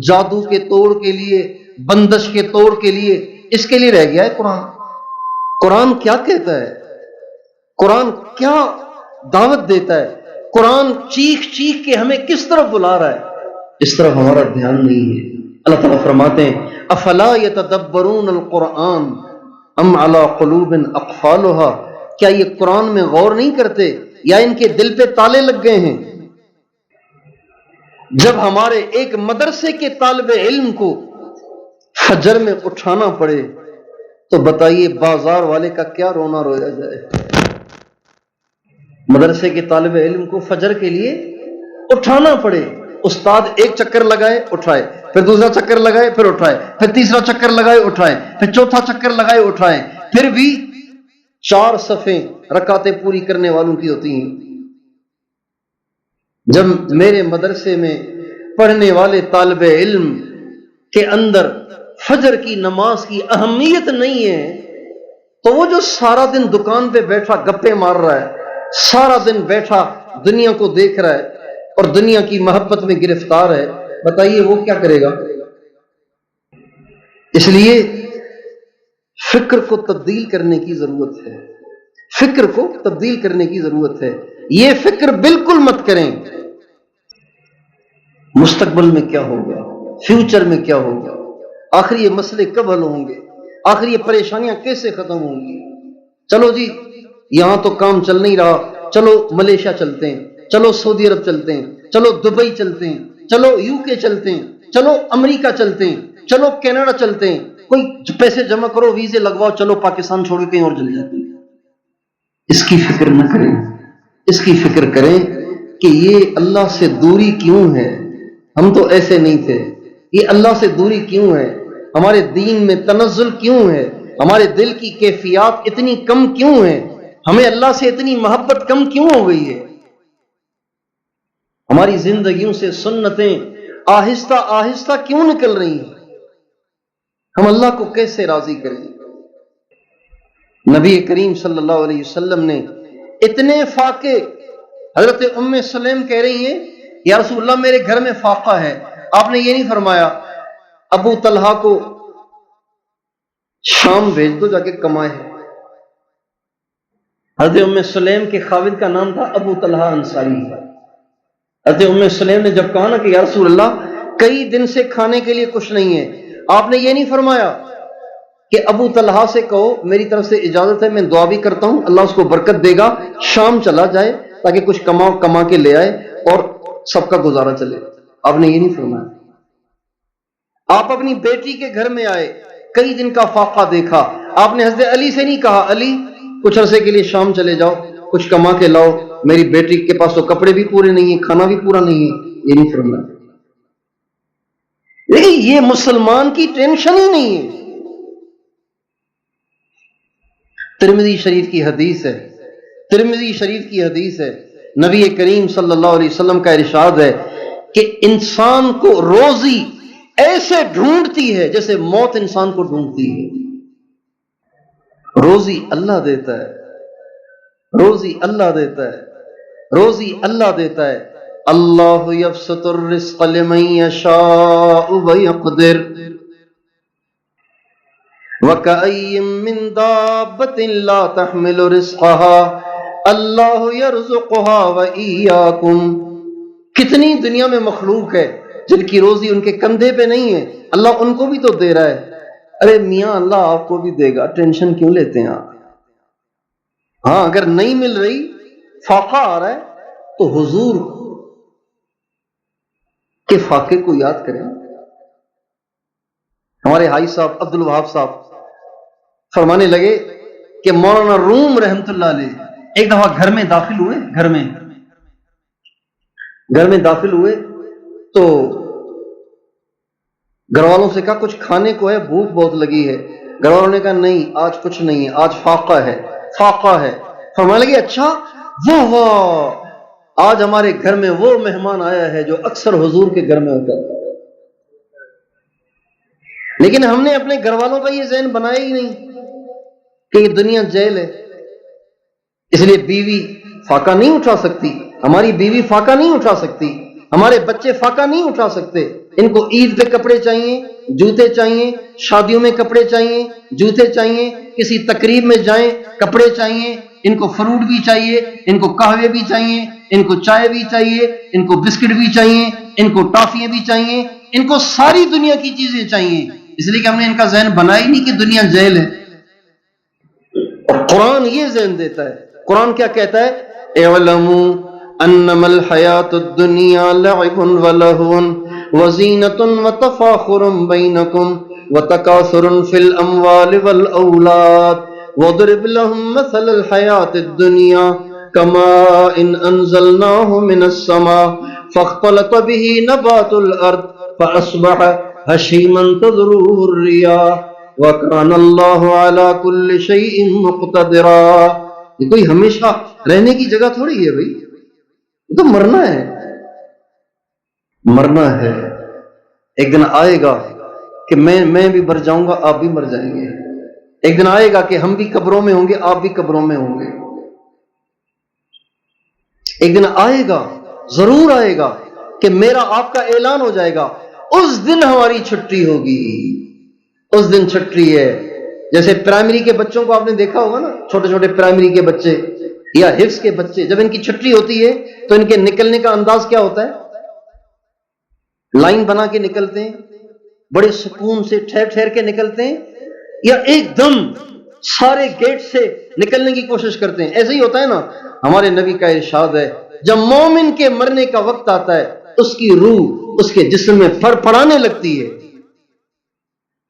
جادو کے توڑ کے لیے، بندش کے توڑ کے لیے، اس کے لیے رہ گیا ہے قرآن۔ قرآن کیا کہتا ہے؟ قرآن کیا دعوت دیتا ہے؟ قرآن چیخ چیخ کے ہمیں کس طرف بلا رہا ہے؟ اس طرف ہمارا دھیان نہیں ہے۔ اللہ تعالیٰ فرماتے ہیں افلا یتدبرون القرآن ام علی قلوب اقفالها، کیا یہ قرآن میں غور نہیں کرتے یا ان کے دل پہ تالے لگ گئے ہیں؟ جب ہمارے ایک مدرسے کے طالب علم کو فجر میں اٹھانا پڑے تو بتائیے بازار والے کا کیا رونا رویا جائے۔ مدرسے کے طالب علم کو فجر کے لیے اٹھانا پڑے، استاد ایک چکر لگائے اٹھائے، پھر دوسرا چکر لگائے پھر اٹھائے، پھر تیسرا چکر لگائے اٹھائے، پھر چوتھا چکر لگائے اٹھائے، پھر بھی 4 صفیں رکعتیں پوری کرنے والوں کی ہوتی ہیں۔ جب میرے مدرسے میں پڑھنے والے طالب علم کے اندر فجر کی نماز کی اہمیت نہیں ہے تو وہ جو سارا دن دکان پہ بیٹھا گپے مار رہا ہے، سارا دن بیٹھا دنیا کو دیکھ رہا ہے اور دنیا کی محبت میں گرفتار ہے، بتائیے وہ کیا کرے گا؟ اس لیے فکر کو تبدیل کرنے کی ضرورت ہے، فکر کو تبدیل کرنے کی ضرورت ہے۔ یہ فکر بالکل مت کریں مستقبل میں کیا ہوگا، فیوچر میں کیا ہوگا، آخر یہ مسئلے کب حل ہوں گے، آخر یہ پریشانیاں کیسے ختم ہوں گی۔ چلو جی یہاں تو کام چل نہیں رہا، چلو ملیشیا چلتے ہیں، چلو سعودی عرب چلتے ہیں، چلو دبئی چلتے ہیں، چلو UK چلتے ہیں، چلو امریکہ چلتے ہیں، چلو کینیڈا چلتے ہیں، کوئی پیسے جمع کرو، ویزے لگواؤ، چلو پاکستان چھوڑ کے کہیں اور چلے جاتے ہیں۔ اس کی فکر نہ کریں، اس کی فکر کریں کہ یہ اللہ سے دوری کیوں ہے، ہم تو ایسے نہیں تھے، یہ اللہ سے دوری کیوں ہے، ہمارے دین میں تنزل کیوں ہے، ہمارے دل کی کیفیات اتنی کم کیوں ہیں، ہمیں اللہ سے اتنی محبت کم کیوں ہو گئی ہے، ہماری زندگیوں سے سنتیں آہستہ آہستہ کیوں نکل رہی ہیں، ہم اللہ کو کیسے راضی کریں؟ نبی کریم صلی اللہ علیہ وسلم نے اتنے فاقے، حضرت ام سلیم کہہ رہی ہیں یا رسول اللہ میرے گھر میں فاقہ ہے، آپ نے یہ نہیں فرمایا ابو طلحہ کو شام بھیج دو جا کے کمائے۔ حضرت ام سلیم کے خاوند کا نام تھا ابو طلحہ انصاری۔ حضرت ام سلیم نے جب کہا نا کہ یا رسول اللہ کئی دن سے کھانے کے لیے کچھ نہیں ہے، آپ نے یہ نہیں فرمایا کہ ابو طلحہ سے کہو میری طرف سے اجازت ہے، میں دعا بھی کرتا ہوں اللہ اس کو برکت دے گا، شام چلا جائے تاکہ کچھ کما کے لے آئے اور سب کا گزارا چلے۔ آپ نے یہ نہیں فرمایا۔ آپ اپنی بیٹی کے گھر میں آئے، کئی دن کا فاقہ دیکھا، آپ نے حضرت علی سے نہیں کہا علی کچھ عرصے کے لیے شام چلے جاؤ، کچھ کما کے لاؤ، میری بیٹی کے پاس تو کپڑے بھی پورے نہیں ہیں، کھانا بھی پورا نہیں ہے، یہ نہیں فرمایا۔ لیکن یہ مسلمان کی ٹینشن ہی نہیں ہے۔ ترمذی شریف کی حدیث ہے، ترمذی شریف کی حدیث ہے، نبی کریم صلی اللہ علیہ وسلم کا ارشاد ہے کہ انسان کو روزی ایسے ڈھونڈتی ہے جیسے موت انسان کو ڈھونڈتی ہے۔ روزی اللہ دیتا ہے، روزی اللہ دیتا ہے، روزی اللہ دیتا ہے۔ اللہ یبسط الرزق لمن یشاء ویقدر وَكَأَيٍّ مِّن دَابَّةٍ لَّا تَحْمِلُ رِزْقَهَا اللَّهُ يَرْزُقُهَا وَإِيَّاكُمْ۔ کتنی دنیا میں مخلوق ہے جن کی روزی ان کے کندھے پہ نہیں ہے، اللہ ان کو بھی تو دے رہا ہے۔ ارے میاں اللہ آپ کو بھی دے گا، ٹینشن کیوں لیتے ہیں آپ؟ ہاں اگر نہیں مل رہی، فاقہ آ رہا ہے تو حضور کے فاقے کو یاد کریں۔ ہمارے حاجی صاحب عبد الوہاب صاحب فرمانے لگے کہ مولانا روم رحمت اللہ علیہ ایک دفعہ گھر میں داخل ہوئے، گھر میں داخل ہوئے تو گھر والوں سے کہا کچھ کھانے کو ہے، بھوک بہت لگی ہے۔ گھر والوں نے کہا نہیں آج کچھ نہیں ہے، آج فاقہ ہے، فاقہ ہے۔ فرمانے لگے اچھا واہ آج ہمارے گھر میں وہ مہمان آیا ہے جو اکثر حضور کے گھر میں ہوتا ہے۔ لیکن ہم نے اپنے گھر والوں کا یہ ذہن بنایا ہی نہیں۔ کہ یہ دنیا جیل ہے، اس لیے بیوی فاقہ نہیں اٹھا سکتی، ہماری بیوی فاقہ نہیں اٹھا سکتی، ہمارے بچے فاقہ نہیں اٹھا سکتے۔ ان کو عید پہ کپڑے چاہیے، جوتے چاہیے، شادیوں میں کپڑے چاہیے، جوتے چاہیے، کسی تقریب میں جائیں کپڑے چاہیے، ان کو فروٹ بھی چاہیے، ان کو قہوے بھی چاہیے، ان کو چائے بھی چاہیے، ان کو بسکٹ بھی چاہیے، ان کو ٹافیاں بھی چاہیے، ان کو ساری دنیا کی چیزیں چاہیے، اس لیے کہ ہم نے ان کا ذہن بنایا ہی نہیں کہ دنیا جیل ہے۔ اور قرآن یہ ذہن دیتا ہے۔ قرآن کیا کہتا ہے؟ اعلموا انما الحیات الدنیا لعب ولہو وزینۃ وتفاخر بینکم وتکاثر فی الاموال والاولاد وضرب لهم مثل الحیات الدنیا کماء انزلناه من السماء فاختلط به نبات الارض فاصبح هشیما تذروه الرياح وَكَانَ اللَّهُ عَلَى كُلِّ شَيْءٍ مُقْتَدِرًا۔ یہ کوئی ہمیشہ رہنے کی جگہ تھوڑی ہے بھائی، یہ تو مرنا ہے، مرنا ہے۔ ایک دن آئے گا کہ میں بھی مر جاؤں گا، آپ بھی مر جائیں گے۔ ایک دن آئے گا کہ ہم بھی قبروں میں ہوں گے، آپ بھی قبروں میں ہوں گے۔ ایک دن آئے گا، ضرور آئے گا کہ میرا آپ کا اعلان ہو جائے گا، اس دن ہماری چھٹی ہوگی، اس دن چھٹی ہے۔ جیسے پرائمری کے بچوں کو آپ نے دیکھا ہوگا نا، چھوٹے چھوٹے پرائمری کے بچے یا حفظ کے بچے، جب ان کی چھٹی ہوتی ہے تو ان کے نکلنے کا انداز کیا ہوتا ہے؟ لائن بنا کے نکلتے ہیں، بڑے سکون سے ٹھہر ٹھہر کے نکلتے ہیں، یا ایک دم سارے گیٹ سے نکلنے کی کوشش کرتے ہیں؟ ایسے ہی ہوتا ہے نا۔ ہمارے نبی کا ارشاد ہے، جب مومن کے مرنے کا وقت آتا ہے اس کی روح اس کے جسم میں پھڑ پھڑانے لگتی ہے،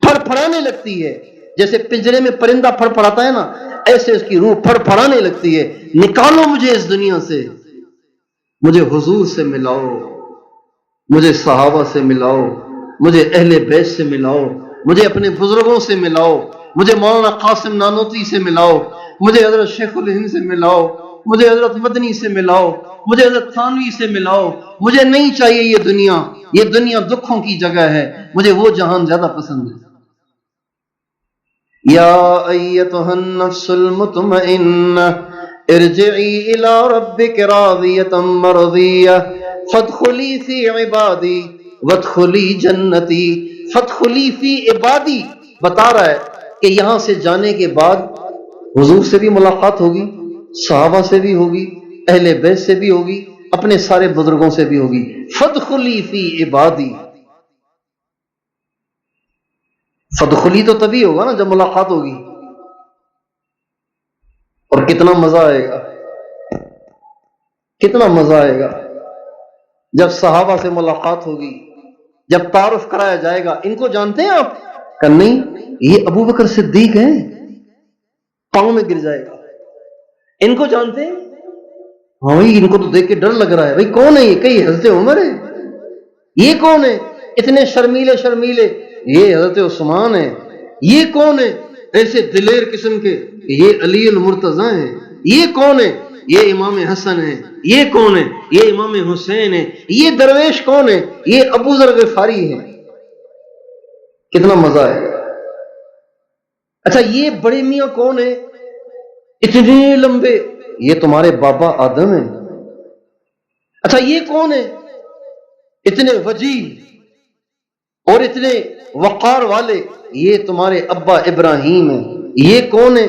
پھڑ پھڑانے لگتی ہے، جیسے پنجرے میں پرندہ پھڑ پھڑاتا ہے نا، ایسے اس کی روح پھڑ پھڑانے لگتی ہے۔ نکالو مجھے اس دنیا سے، مجھے حضور سے ملاؤ، مجھے صحابہ سے ملاؤ، مجھے اہل بیت سے ملاؤ، مجھے اپنے بزرگوں سے ملاؤ، مجھے مولانا قاسم نانوتوی سے ملاؤ، مجھے حضرت شیخ الہند سے ملاؤ، مجھے حضرت مدنی سے ملاؤ، مجھے حضرت تھانوی سے ملاؤ۔ مجھے نہیں چاہیے یہ دنیا دکھوں کی جگہ ہے، مجھے وہ جہان زیادہ پسند ہے۔ یا ایتھا النفس المطمئنہ ارجعی الی ربک راضیۃ مرضیہ فادخلی فی عبادی وادخلی جنتی۔ فادخلی فی عبادی بتا رہا ہے کہ یہاں سے جانے کے بعد حضور سے بھی ملاقات ہوگی، صحابہ سے بھی ہوگی، اہل بیت سے بھی ہوگی، اپنے سارے بزرگوں سے بھی ہوگی۔ فادخلی فی عبادی، فادخلی تو تبھی ہوگا نا جب ملاقات ہوگی، اور کتنا مزہ آئے گا، کتنا مزہ آئے گا جب صحابہ سے ملاقات ہوگی، جب تعارف کرایا جائے گا۔ ان کو جانتے ہیں آپ؟ کہ نہیں، یہ ابو بکر صدیق ہیں، پاؤں میں گر جائے گا۔ ان کو جانتے ہیں؟ ہاں بھائی، ان کو تو دیکھ کے ڈر لگ رہا ہے، بھائی کون ہے یہ؟ کئی حضرت عمر ہے، یہ کون ہے اتنے شرمیلے شرمیلے؟ یہ حضرت عثمان ہے۔ یہ کون ہے ایسے دلیر قسم کے؟ یہ علی المرتضیٰ ہیں۔ یہ کون ہے؟ یہ امام حسن ہے۔ یہ کون ہے؟ یہ امام حسین ہے۔ یہ درویش کون ہے؟ یہ ابو ذر غفاری ہے۔ کتنا مزہ ہے۔ اچھا، یہ بڑے میاں کون ہے اتنے لمبے؟ یہ تمہارے بابا آدم ہیں۔ اچھا، یہ کون ہے اتنے وجیح اور اتنے وقار والے؟ یہ تمہارے ابا ابراہیم ہیں۔ یہ کون ہے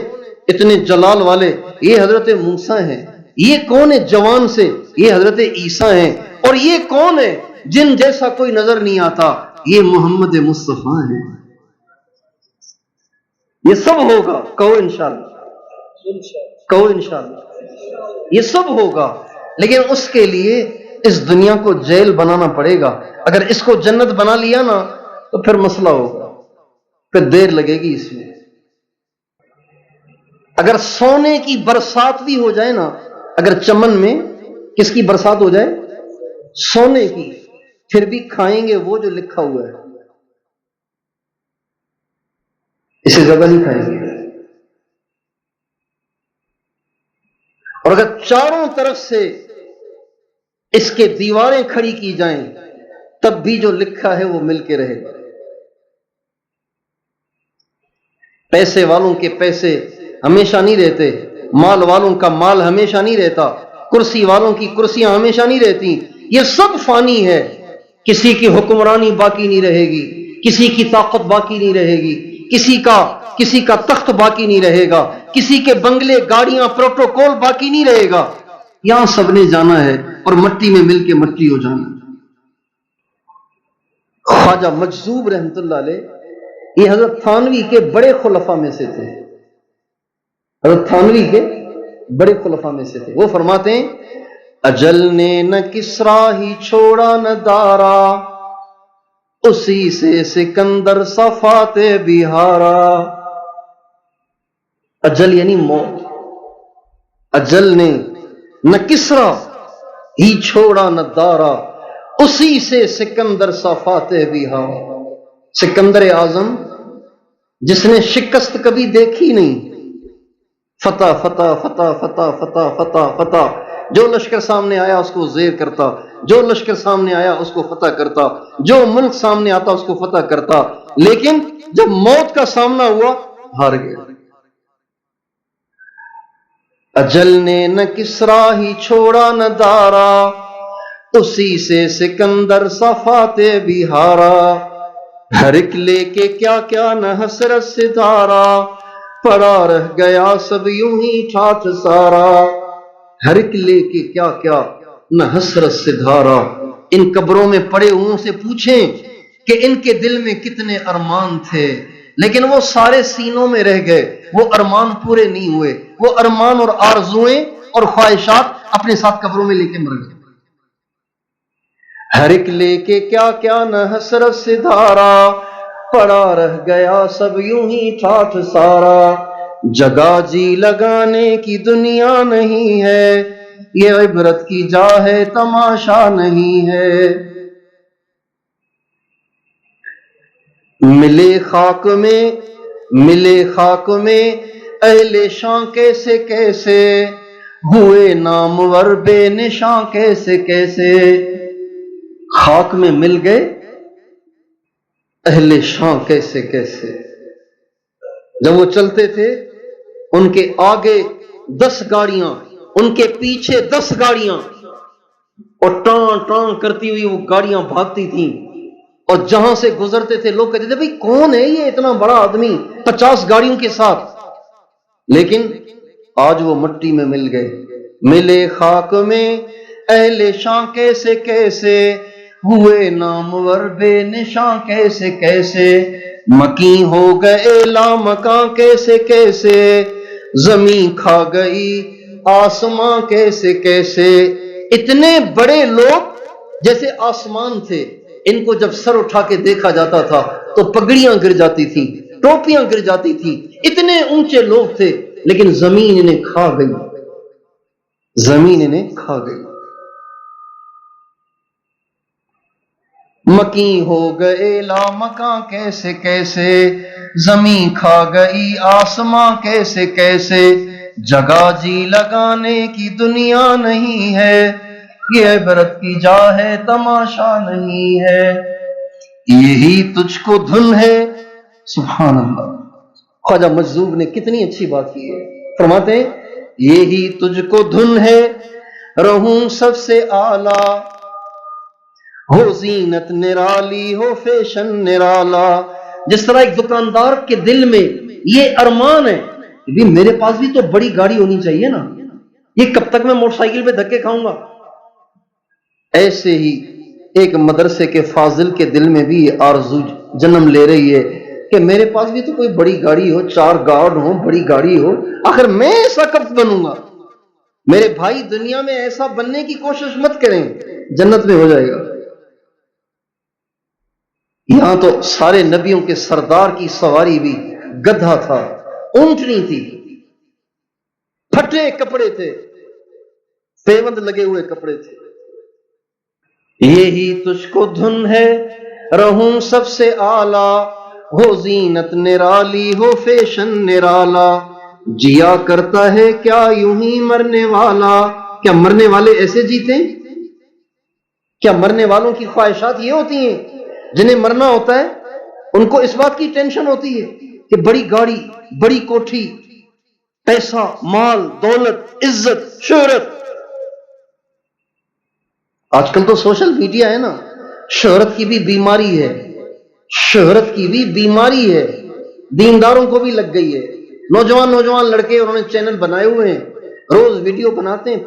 اتنے جلال والے؟ یہ حضرت موسیٰ ہیں۔ یہ کون ہے جوان سے؟ یہ حضرت عیسیٰ ہیں۔ اور یہ کون ہے جن جیسا کوئی نظر نہیں آتا؟ یہ محمد مصطفیٰ ہیں۔ یہ سب ہوگا، کہو انشاءاللہ، کہو انشاءاللہ، یہ سب ہوگا۔ لیکن اس کے لیے اس دنیا کو جیل بنانا پڑے گا۔ اگر اس کو جنت بنا لیا نا تو پھر مسئلہ ہوگا، پھر دیر لگے گی اس میں۔ اگر سونے کی برسات بھی ہو جائے نا، اگر چمن میں کس کی برسات ہو جائے؟ سونے کی، پھر بھی کھائیں گے وہ جو لکھا ہوا ہے، اسے زیادہ نہیں کھائیں گے۔ اور اگر چاروں طرف سے اس کے دیواریں کھڑی کی جائیں تب بھی جو لکھا ہے وہ مل کے رہے گا۔ پیسے والوں کے پیسے ہمیشہ نہیں رہتے، مال والوں کا مال ہمیشہ نہیں رہتا، کرسی والوں کی کرسیاں ہمیشہ نہیں رہتی، یہ سب فانی ہے۔ کسی کی حکمرانی باقی نہیں رہے گی، کسی کی طاقت باقی نہیں رہے گی، کسی کا تخت باقی نہیں رہے گا، کسی کے بنگلے گاڑیاں پروٹوکول باقی نہیں رہے گا، یہاں سب نے جانا ہے اور مٹی میں مل کے مٹی ہو جانا ہے۔ خواجہ مجذوب رحمت اللہ علیہ یہ حضرت تھانوی کے بڑے خلفاء میں سے تھے، حضرت تھانوی کے بڑے خلفاء میں سے تھے۔ وہ فرماتے ہیں اجل نے نہ کسرا ہی چھوڑا نہ دارا، اسی سے سکندر صفات بہارا۔ اجل یعنی موت، اجل نے نہ کسرا ہی چھوڑا نہ دارا، اسی سے سکندر صفات بہارا۔ سکندر اعظم جس نے شکست کبھی دیکھی نہیں، فتح فتح فتح فتح فتح فتح فتح، جو لشکر سامنے آیا اس کو زیر کرتا، جو لشکر سامنے آیا اس کو فتح کرتا، جو ملک سامنے آتا اس کو فتح کرتا، لیکن جب موت کا سامنا ہوا ہار گیا۔ اجل نے نہ کسرا ہی چھوڑا نہ دارا، اسی سے سکندر صفات بہارا۔ ہر ایک لے کے کیا کیا نہ حسرت ستارا، پڑا رہ گیا سب یوں ہی ٹھاٹھ سارا۔ ہر ایک لے کے کیا کیا نہ حسرت سے دھارا۔ ان قبروں میں پڑے ہوئوں سے پوچھیں کہ ان کے دل میں کتنے ارمان تھے، لیکن وہ سارے سینوں میں رہ گئے، وہ ارمان پورے نہیں ہوئے، وہ ارمان اور آرزویں اور خواہشات اپنے ساتھ قبروں میں لے کے مر گئے۔ ہر ایک لے کے کیا کیا نہ حسرت سے دھارا، پڑا رہ گیا سب یوں ہی ٹھاٹھ سارا۔ جگہ جی لگانے کی دنیا نہیں ہے، یہ عبرت کی جا ہے تماشا نہیں ہے۔ ملے خاک میں اہل شاں کیسے کیسے، ہوئے نامور بے نشاں کیسے کیسے۔ خاک میں مل گئے اہل شاں کیسے کیسے۔ جب وہ چلتے تھے ان کے آگے 10 گاڑیاں، ان کے پیچھے 10 گاڑیاں، اور ٹان ٹان کرتی ہوئی وہ گاڑیاں بھاگتی تھیں، اور جہاں سے گزرتے تھے لوگ کہتے تھے بھئی کون ہے یہ اتنا بڑا آدمی 50 گاڑیوں کے ساتھ، لیکن آج وہ مٹی میں مل گئے۔ ملے خاک میں اہل شاں کیسے کیسے، ہوئے نامور بے نشاں کیسے کیسے۔ مکیں ہو گئے لامکاں کیسے کیسے، زمین کھا گئی آسماں کیسے کیسے۔ اتنے بڑے لوگ جیسے آسمان تھے، ان کو جب سر اٹھا کے دیکھا جاتا تھا تو پگڑیاں گر جاتی تھیں، ٹوپیاں گر جاتی تھیں، اتنے اونچے لوگ تھے، لیکن زمین انہیں کھا گئی، زمین انہیں کھا گئی۔ مکیں ہو گئے لامکاں کیسے کیسے، زمین کھا گئی آسماں کیسے کیسے۔ جگہ جی لگانے کی دنیا نہیں ہے، یہ عبرت کی جا ہے تماشا نہیں ہے۔ یہی تجھ کو دھن ہے، سبحان اللہ، خواجہ مجذوب نے کتنی اچھی بات کی ہے۔ فرماتے ہیں یہی تجھ کو دھن ہے، رہوں سب سے اعلیٰ، ہو زینت نرالی ہو فیشن نرالا۔ جس طرح ایک دکاندار کے دل میں یہ ارمان ہے کہ میرے پاس بھی تو بڑی گاڑی ہونی چاہیے نا، یہ کب تک میں موٹر سائیکل پہ دھکے کھاؤں گا، ایسے ہی ایک مدرسے کے فاضل کے دل میں بھی یہ آرزو جنم لے رہی ہے کہ میرے پاس بھی تو کوئی بڑی گاڑی ہو، 4 گارڈ ہو، بڑی گاڑی ہو، آخر میں ایسا کب بنوں گا۔ میرے بھائی دنیا میں ایسا بننے کی کوشش مت کریں، جنت میں ہو جائے گا۔ یہاں تو سارے نبیوں کے سردار کی سواری بھی گدھا تھا، اونٹنی تھی، پھٹے کپڑے تھے، پیوند لگے ہوئے کپڑے تھے۔ یہی تجھ کو دھن ہے، رہوں سب سے اعلیٰ، ہو زینت نرالی ہو فیشن نرالا۔ جیا کرتا ہے کیا یوں ہی مرنے والا، کیا مرنے والے ایسے جیتے ہیں؟ کیا مرنے والوں کی خواہشات یہ ہوتی ہیں؟ جنہیں مرنا ہوتا ہے ان کو اس بات کی ٹینشن ہوتی ہے کہ بڑی گاڑی، بڑی کوٹھی، پیسہ، مال، دولت، عزت، شہرت. آج کل تو سوشل میڈیا ہے نا، شہرت کی بھی بیماری ہے، شہرت کی بھی بیماری ہے، دینداروں کو بھی لگ گئی ہے. نوجوان لڑکے انہوں نے چینل بنائے ہوئے ہیں، روز ویڈیو بناتے ہیں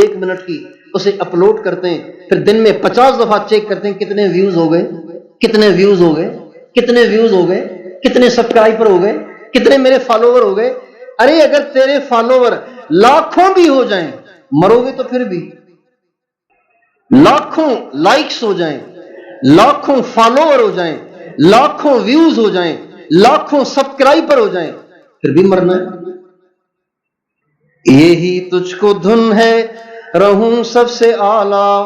1 منٹ کی، اسے اپلوڈ کرتے ہیں، پھر دن میں 50 دفعہ چیک کرتے ہیں کتنے ویوز ہو گئے، کتنے ویوز ہو گئے، کتنے ویوز ہو گئے، کتنے سبسکرائبر ہو گئے، کتنے میرے فالوور ہو گئے. ارے اگر تیرے فالوور لاکھوں بھی ہو جائیں، مرو گے تو پھر بھی. لاکھوں لائکس ہو جائیں، لاکھوں فالوور ہو جائیں، لاکھوں ویوز ہو جائیں، لاکھوں سبسکرائبر ہو جائیں، پھر بھی مرنا ہے. یہی تجھ کو دھن ہے رہوں سب سے اعلیٰ،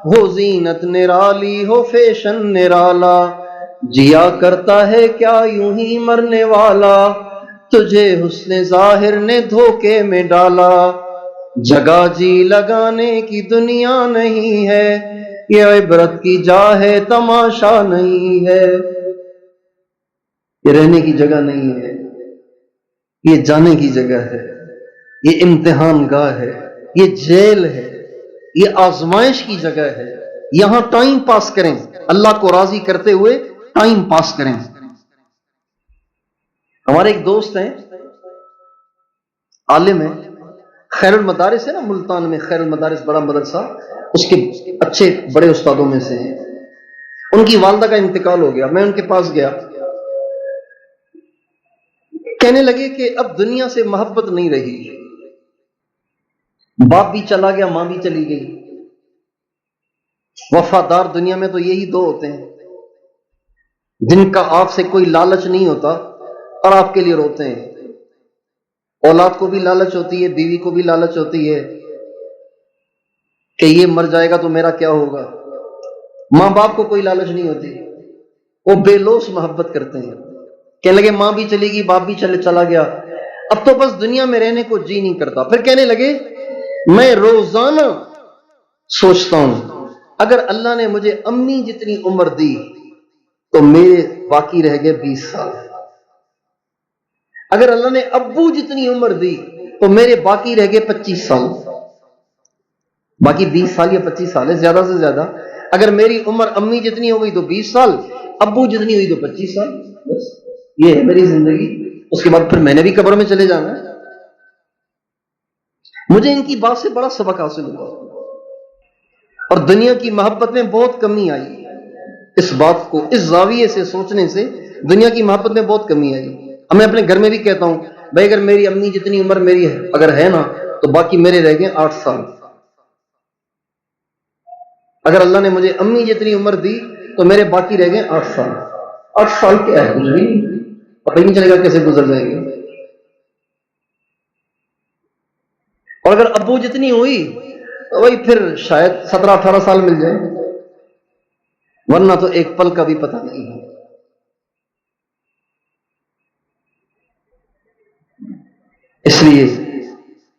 ہو زینت نرالی ہو فیشن نرالا، جیا کرتا ہے کیا یوں ہی مرنے والا، تجھے حسن ظاہر نے دھوکے میں ڈالا، جگہ جی لگانے کی دنیا نہیں ہے، یہ عبرت کی جا ہے تماشا نہیں ہے. یہ رہنے کی جگہ نہیں ہے، یہ جانے کی جگہ ہے، یہ امتحان گاہ ہے، یہ جیل ہے، یہ آزمائش کی جگہ ہے. یہاں ٹائم پاس کریں، اللہ کو راضی کرتے ہوئے ٹائم پاس کریں. ہمارے ایک دوست ہیں، عالم ہیں، خیر المدارس ہے نا ملتان میں، خیر المدارس بڑا مدرسہ، اس کے اچھے بڑے استادوں میں سے ہیں. ان کی والدہ کا انتقال ہو گیا. میں ان کے پاس گیا، کہنے لگے کہ اب دنیا سے محبت نہیں رہی، باپ بھی چلا گیا، ماں بھی چلی گئی. وفادار دنیا میں تو یہی دو ہوتے ہیں جن کا آپ سے کوئی لالچ نہیں ہوتا اور آپ کے لیے روتے ہیں. اولاد کو بھی لالچ ہوتی ہے، بیوی کو بھی لالچ ہوتی ہے کہ یہ مر جائے گا تو میرا کیا ہوگا. ماں باپ کو کوئی لالچ نہیں ہوتی، وہ بے لوث محبت کرتے ہیں. کہنے لگے ماں بھی چلی گئی، باپ بھی چلا گیا، اب تو بس دنیا میں رہنے کو جی نہیں کرتا. پھر کہنے لگے میں روزانہ سوچتا ہوں اگر اللہ نے مجھے امی جتنی عمر دی تو میرے باقی رہ گئے 20 سال، اگر اللہ نے ابو جتنی عمر دی تو میرے باقی رہ گئے 25 سال. باقی 20 سال یا 25 سال ہے زیادہ سے زیادہ. اگر میری عمر امی جتنی ہو گئی تو 20 سال، ابو جتنی ہوئی تو 25 سال. بس یہ ہے میری زندگی. اس کے بعد پھر میں نے بھی قبر میں چلے جانا ہے. مجھے ان کی بات سے بڑا سبق حاصل ہوا اور دنیا کی محبت میں بہت کمی آئی. اس بات کو اس زاویے سے سوچنے سے دنیا کی محبت میں بہت کمی آئی. میں اپنے گھر میں بھی کہتا ہوں بھائی اگر میری امی جتنی عمر میری ہے اگر ہے نا تو باقی میرے رہ گئے 8 سال. اگر اللہ نے مجھے امی جتنی عمر دی تو میرے باقی رہ گئے 8 سال. 8 سال کیا ہے، کچھ بھی پتہ ہی نہیں چلے گا کیسے گزر جائیں گے. اور اگر ابو جتنی ہوئی تو وہی پھر شاید 17-18 سال مل جائے، ورنہ تو ایک پل کا بھی پتہ نہیں ہے. اس لیے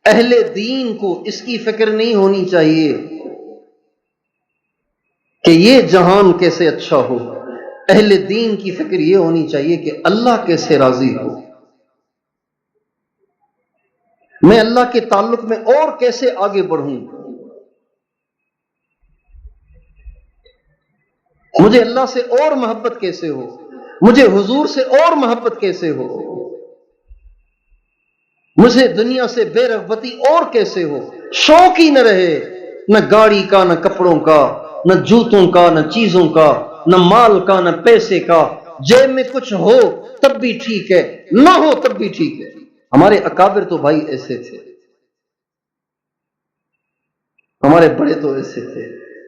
اہل دین کو اس کی فکر نہیں ہونی چاہیے کہ یہ جہان کیسے اچھا ہو. اہل دین کی فکر یہ ہونی چاہیے کہ اللہ کیسے راضی ہو، میں اللہ کے تعلق میں اور کیسے آگے بڑھوں، مجھے اللہ سے اور محبت کیسے ہو، مجھے حضور سے اور محبت کیسے ہو، مجھے دنیا سے بے رغبتی اور کیسے ہو. شوق ہی نہ رہے، نہ گاڑی کا، نہ کپڑوں کا، نہ جوتوں کا، نہ چیزوں کا، نہ مال کا، نہ پیسے کا. جیب میں کچھ ہو تب بھی ٹھیک ہے، نہ ہو تب بھی ٹھیک ہے. ہمارے اکابر تو بھائی ایسے تھے، ہمارے بڑے تو ایسے تھے.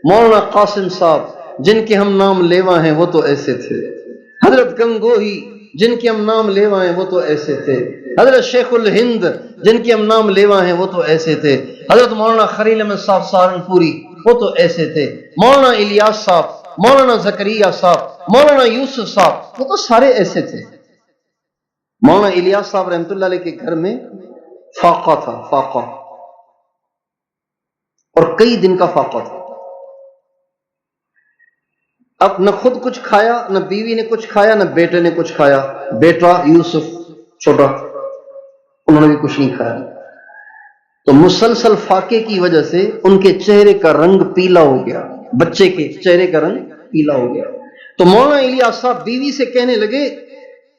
مولانا قاسم صاحب جن کے ہم نام لیوا ہیں وہ تو ایسے تھے. حضرت گنگوہی جن کے ہم نام لیوا ہیں وہ تو ایسے تھے. حضرت شیخ الہند جن کے ہم نام لیوا ہیں وہ تو ایسے تھے. حضرت مولانا خلیل احمد صاحب سہارنپوری وہ تو ایسے تھے. مولانا الیاس صاحب، مولانا زکریا صاحب، مولانا یوسف صاحب وہ تو سارے ایسے تھے. مولانا الیاس صاحب رحمۃ اللہ علیہ کے گھر میں فاقہ تھا، فاقہ، اور کئی دن کا فاقہ تھا. اب نہ خود کچھ کھایا، نہ بیوی نے کچھ کھایا، نہ بیٹے نے کچھ کھایا. بیٹا یوسف چھوٹا انہوں نے بھی کچھ نہیں کھایا. تو مسلسل فاقے کی وجہ سے ان کے چہرے کا رنگ پیلا ہو گیا، بچے کے چہرے کا رنگ پیلا ہو گیا. تو مولانا الیاس صاحب بیوی سے کہنے لگے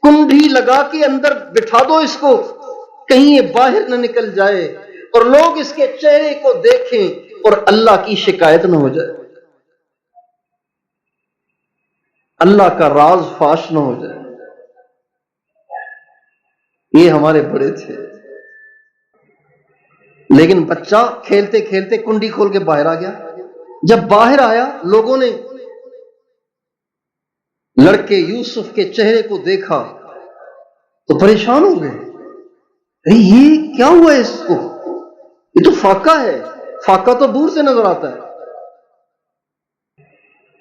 کنڈی لگا کے اندر بٹھا دو اس کو، کہیں یہ باہر نہ نکل جائے اور لوگ اس کے چہرے کو دیکھیں اور اللہ کی شکایت نہ ہو جائے، اللہ کا راز فاش نہ ہو جائے. یہ ہمارے بڑے تھے. لیکن بچہ کھیلتے کھیلتے کنڈی کھول کے باہر آ گیا. جب باہر آیا لوگوں نے لڑکے یوسف کے چہرے کو دیکھا تو پریشان ہو گئے، یہ کیا ہوا ہے اس کو؟ یہ تو فاقہ ہے، فاقہ تو دور سے نظر آتا ہے.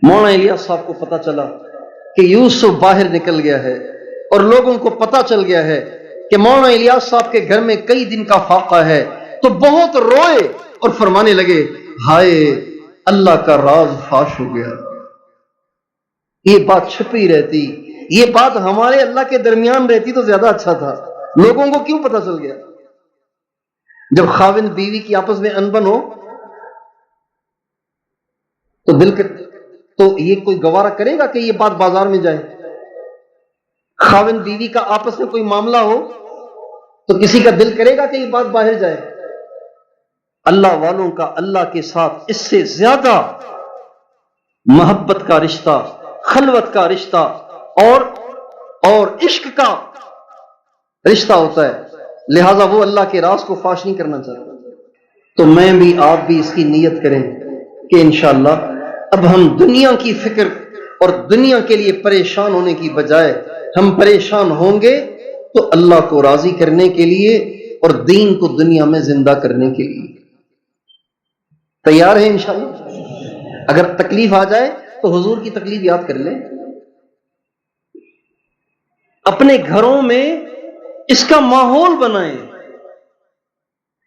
مولانا الیاس صاحب کو پتا چلا کہ یوسف باہر نکل گیا ہے اور لوگوں کو پتا چل گیا ہے کہ مولانا الیاس صاحب کے گھر میں کئی دن کا فاقہ ہے. تو بہت روئے اور فرمانے لگے ہائے اللہ کا راز فاش ہو گیا. یہ بات چھپی رہتی، یہ بات ہمارے اللہ کے درمیان رہتی تو زیادہ اچھا تھا. لوگوں کو کیوں پتا چل گیا؟ جب خاوند بیوی کی آپس میں انبن ہو تو تو یہ کوئی گوارا کرے گا کہ یہ بات بازار میں جائے؟ خاوند بیوی کا آپس میں کوئی معاملہ ہو تو کسی کا دل کرے گا کہ یہ بات باہر جائے؟ اللہ والوں کا اللہ کے ساتھ اس سے زیادہ محبت کا رشتہ، خلوت کا رشتہ اور عشق کا رشتہ ہوتا ہے. لہذا وہ اللہ کے راز کو فاش نہیں کرنا چاہتا. تو میں بھی آپ بھی اس کی نیت کریں کہ انشاءاللہ اب ہم دنیا کی فکر اور دنیا کے لیے پریشان ہونے کی بجائے ہم پریشان ہوں گے تو اللہ کو راضی کرنے کے لیے اور دین کو دنیا میں زندہ کرنے کے لیے. تیار ہیں انشاءاللہ؟ اگر تکلیف آ جائے تو حضور کی تکلیف یاد کر لیں. اپنے گھروں میں اس کا ماحول بنائیں،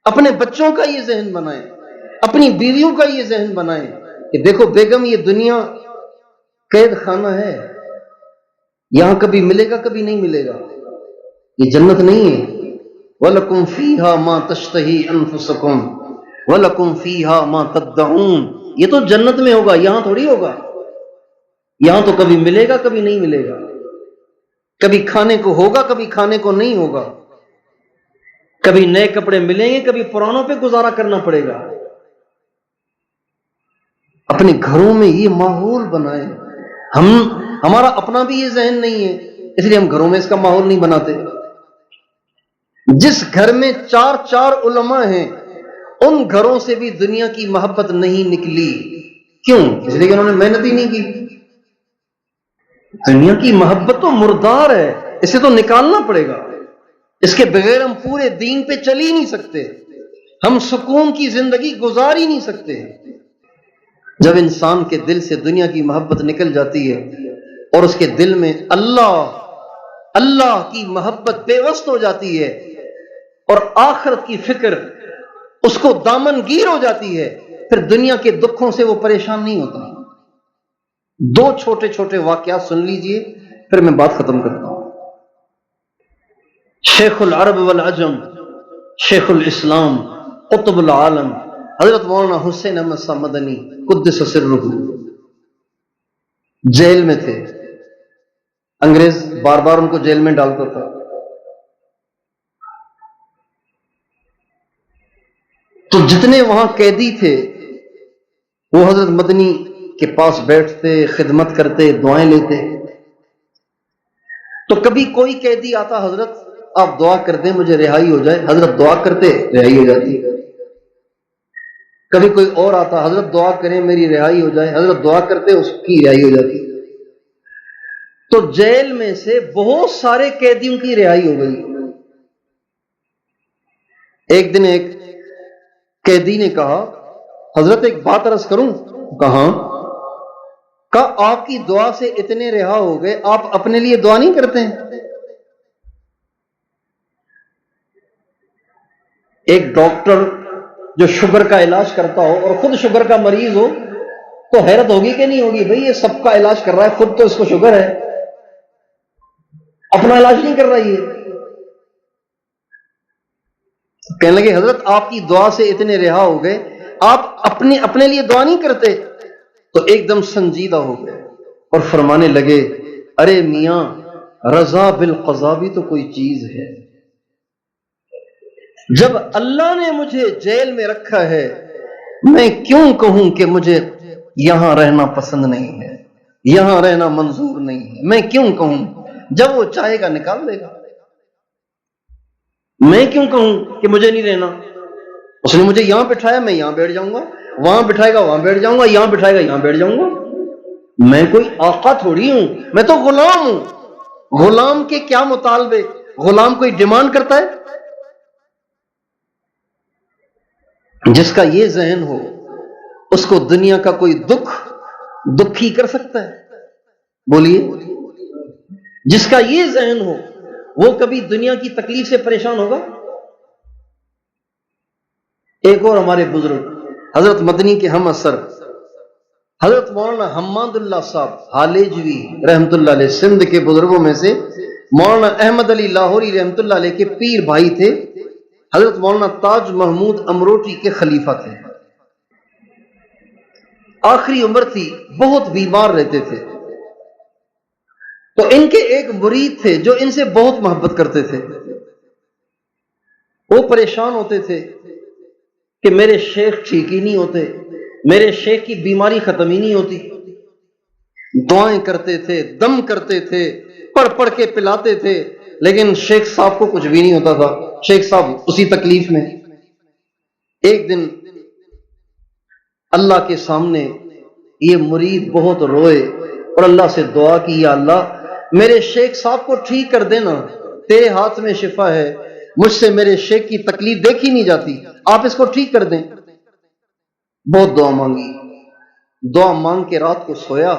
اپنے بچوں کا یہ ذہن بنائیں، اپنی بیویوں کا یہ ذہن بنائیں کہ دیکھو بیگم یہ دنیا قید خانہ ہے، یہاں کبھی ملے گا کبھی نہیں ملے گا، یہ جنت نہیں ہے. وَلَكُمْ فِيهَا مَا تَشْتَهِي أَنفُسُكُمْ وَلَكُمْ فِيهَا مَا تَدَّعُونَ. یہ تو جنت میں ہوگا، یہاں تھوڑی ہوگا. یہاں تو کبھی ملے گا کبھی نہیں ملے گا، کبھی کھانے کو ہوگا کبھی کھانے کو نہیں ہوگا، کبھی نئے کپڑے ملیں گے کبھی پرانوں پہ گزارا کرنا پڑے گا. اپنے گھروں میں یہ ماحول بنائیں. ہمارا اپنا بھی یہ ذہن نہیں ہے، اس لیے ہم گھروں میں اس کا ماحول نہیں بناتے. جس گھر میں چار علماء ہیں ان گھروں سے بھی دنیا کی محبت نہیں نکلی. کیوں؟ اس لیے کہ انہوں نے محنت ہی نہیں کی. دنیا کی محبت تو مردار ہے، اسے تو نکالنا پڑے گا. اس کے بغیر ہم پورے دین پہ چل ہی نہیں سکتے، ہم سکون کی زندگی گزار ہی نہیں سکتے. جب انسان کے دل سے دنیا کی محبت نکل جاتی ہے اور اس کے دل میں اللہ کی محبت پیوست ہو جاتی ہے اور آخرت کی فکر اس کو دامن گیر ہو جاتی ہے، پھر دنیا کے دکھوں سے وہ پریشان نہیں ہوتا. دو چھوٹے چھوٹے واقعات سن لیجئے پھر میں بات ختم کرتا ہوں. شیخ العرب والعجم، شیخ الاسلام، قطب العالم حضرت مولانا حسین احمد صاحب مدنی قدس سرہ جیل میں تھے. انگریز بار بار ان کو جیل میں ڈالتا تھا. تو جتنے وہاں قیدی تھے وہ حضرت مدنی کے پاس بیٹھتے، خدمت کرتے، دعائیں لیتے. تو کبھی کوئی قیدی آتا، حضرت آپ دعا کر دیں مجھے رہائی ہو جائے، حضرت دعا کرتے رہائی ہو جاتی. کبھی کوئی اور آتا، حضرت دعا کریں میری رہائی ہو جائے، حضرت دعا کرتے اس کی رہائی ہو جاتی. تو جیل میں سے بہت سارے قیدیوں کی رہائی ہو گئی. ایک دن ایک قیدی نے کہا حضرت ایک بات عرض کروں؟ کہا آپ کی دعا سے اتنے رہا ہو گئے، آپ اپنے لیے دعا نہیں کرتے ہیں؟ ایک ڈاکٹر جو شوگر کا علاج کرتا ہو اور خود شوگر کا مریض ہو تو حیرت ہوگی کہ نہیں ہوگی؟ بھئی یہ سب کا علاج کر رہا ہے، خود تو اس کو شوگر ہے، اپنا علاج نہیں کر رہا. یہ کہنے لگے حضرت آپ کی دعا سے اتنے رہا ہو گئے، آپ اپنے لیے دعا نہیں کرتے؟ تو ایک دم سنجیدہ ہو گئے اور فرمانے لگے ارے میاں، رضا بالقضا بھی تو کوئی چیز ہے۔ جب اللہ نے مجھے جیل میں رکھا ہے، میں کیوں کہوں کہ مجھے یہاں رہنا پسند نہیں ہے، یہاں رہنا منظور نہیں ہے؟ میں کیوں کہوں؟ جب وہ چاہے گا نکال دے گا۔ میں کیوں کہوں کہ مجھے نہیں رہنا؟ اس نے مجھے یہاں بٹھایا، میں یہاں بیٹھ جاؤں گا، وہاں بٹھائے گا وہاں بیٹھ جاؤں گا، یہاں بٹھائے گا یہاں بیٹھ جاؤں گا۔ میں کوئی آقا تھوڑی ہوں، میں تو غلام ہوں۔ غلام کے کیا مطالبے؟ غلام کوئی ڈیمانڈ کرتا ہے؟ جس کا یہ ذہن ہو اس کو دنیا کا کوئی دکھی کر سکتا ہے؟ بولیے، جس کا یہ ذہن ہو وہ کبھی دنیا کی تکلیف سے پریشان ہوگا؟ ایک اور ہمارے بزرگ حضرت مدنی کے ہم اثر حضرت مولانا حماد اللہ صاحب حالیجوی رحمت اللہ علیہ، سندھ کے بزرگوں میں سے مولانا احمد علی لاہوری رحمت اللہ علیہ کے پیر بھائی تھے، حضرت مولانا تاج محمود امروٹی کے خلیفہ تھے۔ آخری عمر تھی، بہت بیمار رہتے تھے، تو ان کے ایک مرید تھے جو ان سے بہت محبت کرتے تھے۔ وہ پریشان ہوتے تھے کہ میرے شیخ ٹھیک ہی نہیں ہوتے، میرے شیخ کی بیماری ختم ہی نہیں ہوتی۔ دعائیں کرتے تھے، دم کرتے تھے، پڑھ کے پلاتے تھے، لیکن شیخ صاحب کو کچھ بھی نہیں ہوتا تھا، شیخ صاحب اسی تکلیف میں۔ ایک دن اللہ کے سامنے یہ مرید بہت روئے اور اللہ سے دعا کی، یا اللہ میرے شیخ صاحب کو ٹھیک کر دینا، تیرے ہاتھ میں شفا ہے، مجھ سے میرے شیخ کی تکلیف دیکھی نہیں جاتی، آپ اس کو ٹھیک کر دیں۔ بہت دعا مانگی، دعا مانگ کے رات کو سویا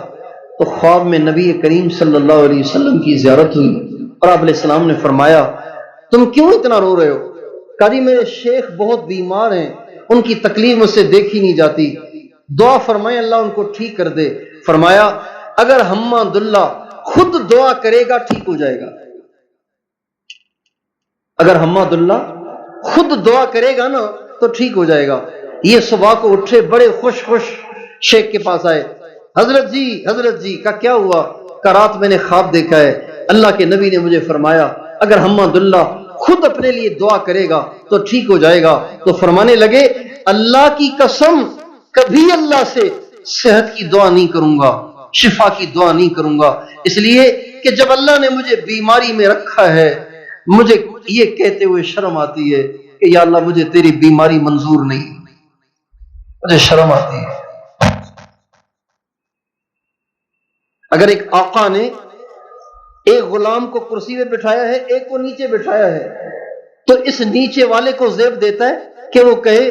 تو خواب میں نبی کریم صلی اللہ علیہ وسلم کی زیارت ہوئی اور آپ علیہ السلام نے فرمایا تم کیوں اتنا رو رہے ہو؟ کہا جی میرے شیخ بہت بیمار ہیں، ان کی تکلیف مجھ سے دیکھی نہیں جاتی، دعا فرمائیں اللہ ان کو ٹھیک کر دے۔ فرمایا اگر حماد اللہ خود دعا کرے گا ٹھیک ہو جائے گا، اگر حماد اللہ خود دعا کرے گا نا تو ٹھیک ہو جائے گا۔ یہ صبح کو اٹھے بڑے خوش شیخ کے پاس آئے، حضرت جی کا کیا ہوا؟ کہ رات میں نے خواب دیکھا ہے، اللہ کے نبی نے مجھے فرمایا اگر حماد اللہ خود اپنے لیے دعا کرے گا تو ٹھیک ہو جائے گا۔ تو فرمانے لگے اللہ کی قسم کبھی اللہ سے صحت کی دعا نہیں کروں گا، شفا کی دعا نہیں کروں گا، اس لیے کہ جب اللہ نے مجھے بیماری میں رکھا ہے مجھے یہ کہتے ہوئے شرم آتی ہے کہ یا اللہ مجھے تیری بیماری منظور نہیں، مجھے شرم آتی ہے۔ اگر ایک آقا نے ایک غلام کو کرسی پہ بٹھایا ہے، ایک کو نیچے بٹھایا ہے، تو اس نیچے والے کو زیب دیتا ہے کہ وہ کہے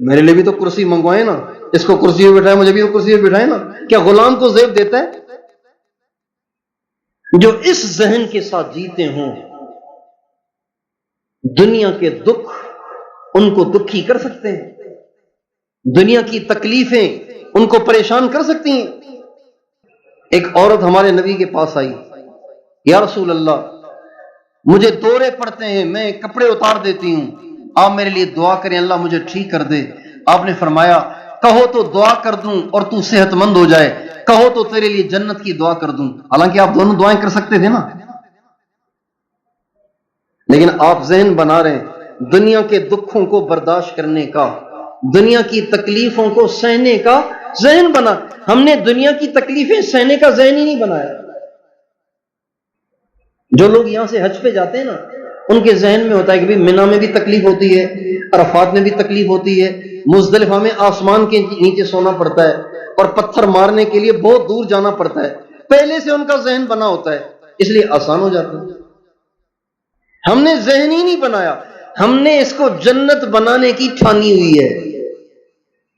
میرے لیے بھی تو کرسی منگوائے نا، اس کو کرسی پہ بٹھائے، مجھے بھی تو کرسی پہ بٹھائے نا؟ کیا غلام کو زیب دیتا ہے؟ جو اس ذہن کے ساتھ جیتے ہوں دنیا کے دکھ ان کو دکھی کر سکتے ہیں، دنیا کی تکلیفیں ان کو پریشان کر سکتی ہیں۔ ایک عورت ہمارے نبی کے پاس آئی، یا رسول اللہ مجھے دورے پڑتے ہیں، میں کپڑے اتار دیتی ہوں، آپ میرے لیے دعا کریں اللہ مجھے ٹھیک کر دے۔ آپ نے فرمایا کہو تو دعا کر دوں اور تو صحت مند ہو جائے، کہو تو تیرے لیے جنت کی دعا کر دوں۔ حالانکہ آپ دونوں دعائیں کر سکتے تھے نا، لیکن آپ ذہن بنا رہے ہیں دنیا کے دکھوں کو برداشت کرنے کا، دنیا کی تکلیفوں کو سہنے کا ذہن بنا۔ ہم نے دنیا کی تکلیفیں سہنے کا ذہن ہی نہیں بنایا۔ جو لوگ یہاں سے حج پہ جاتے ہیں نا ان کے ذہن میں ہوتا ہے کہ بھی منی میں بھی تکلیف ہوتی ہے، عرفات میں بھی تکلیف ہوتی ہے، مزدلفہ میں آسمان کے نیچے سونا پڑتا ہے اور پتھر مارنے کے لیے بہت دور جانا پڑتا ہے۔ پہلے سے ان کا ذہن بنا ہوتا ہے، اس لیے آسان ہو جاتا ہے۔ ہم نے ذہن ہی نہیں بنایا، ہم نے اس کو جنت بنانے کی ٹھانی ہوئی ہے۔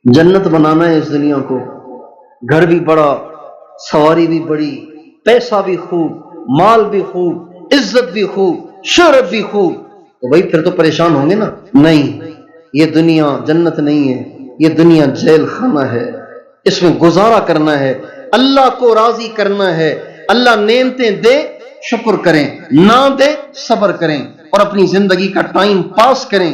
جنت بنانا ہے اس دنیا کو، گھر بھی بڑا، سواری بھی بڑی، پیسہ بھی خوب، مال بھی خوب، عزت بھی خوب، شہرت بھی خوب، تو بھائی پھر تو پریشان ہوں گے نا۔ نہیں، یہ دنیا جنت نہیں ہے، یہ دنیا جیل خانہ ہے، اس میں گزارا کرنا ہے، اللہ کو راضی کرنا ہے۔ اللہ نعمتیں دے شکر کریں، نہ دے صبر کریں اور اپنی زندگی کا ٹائم پاس کریں۔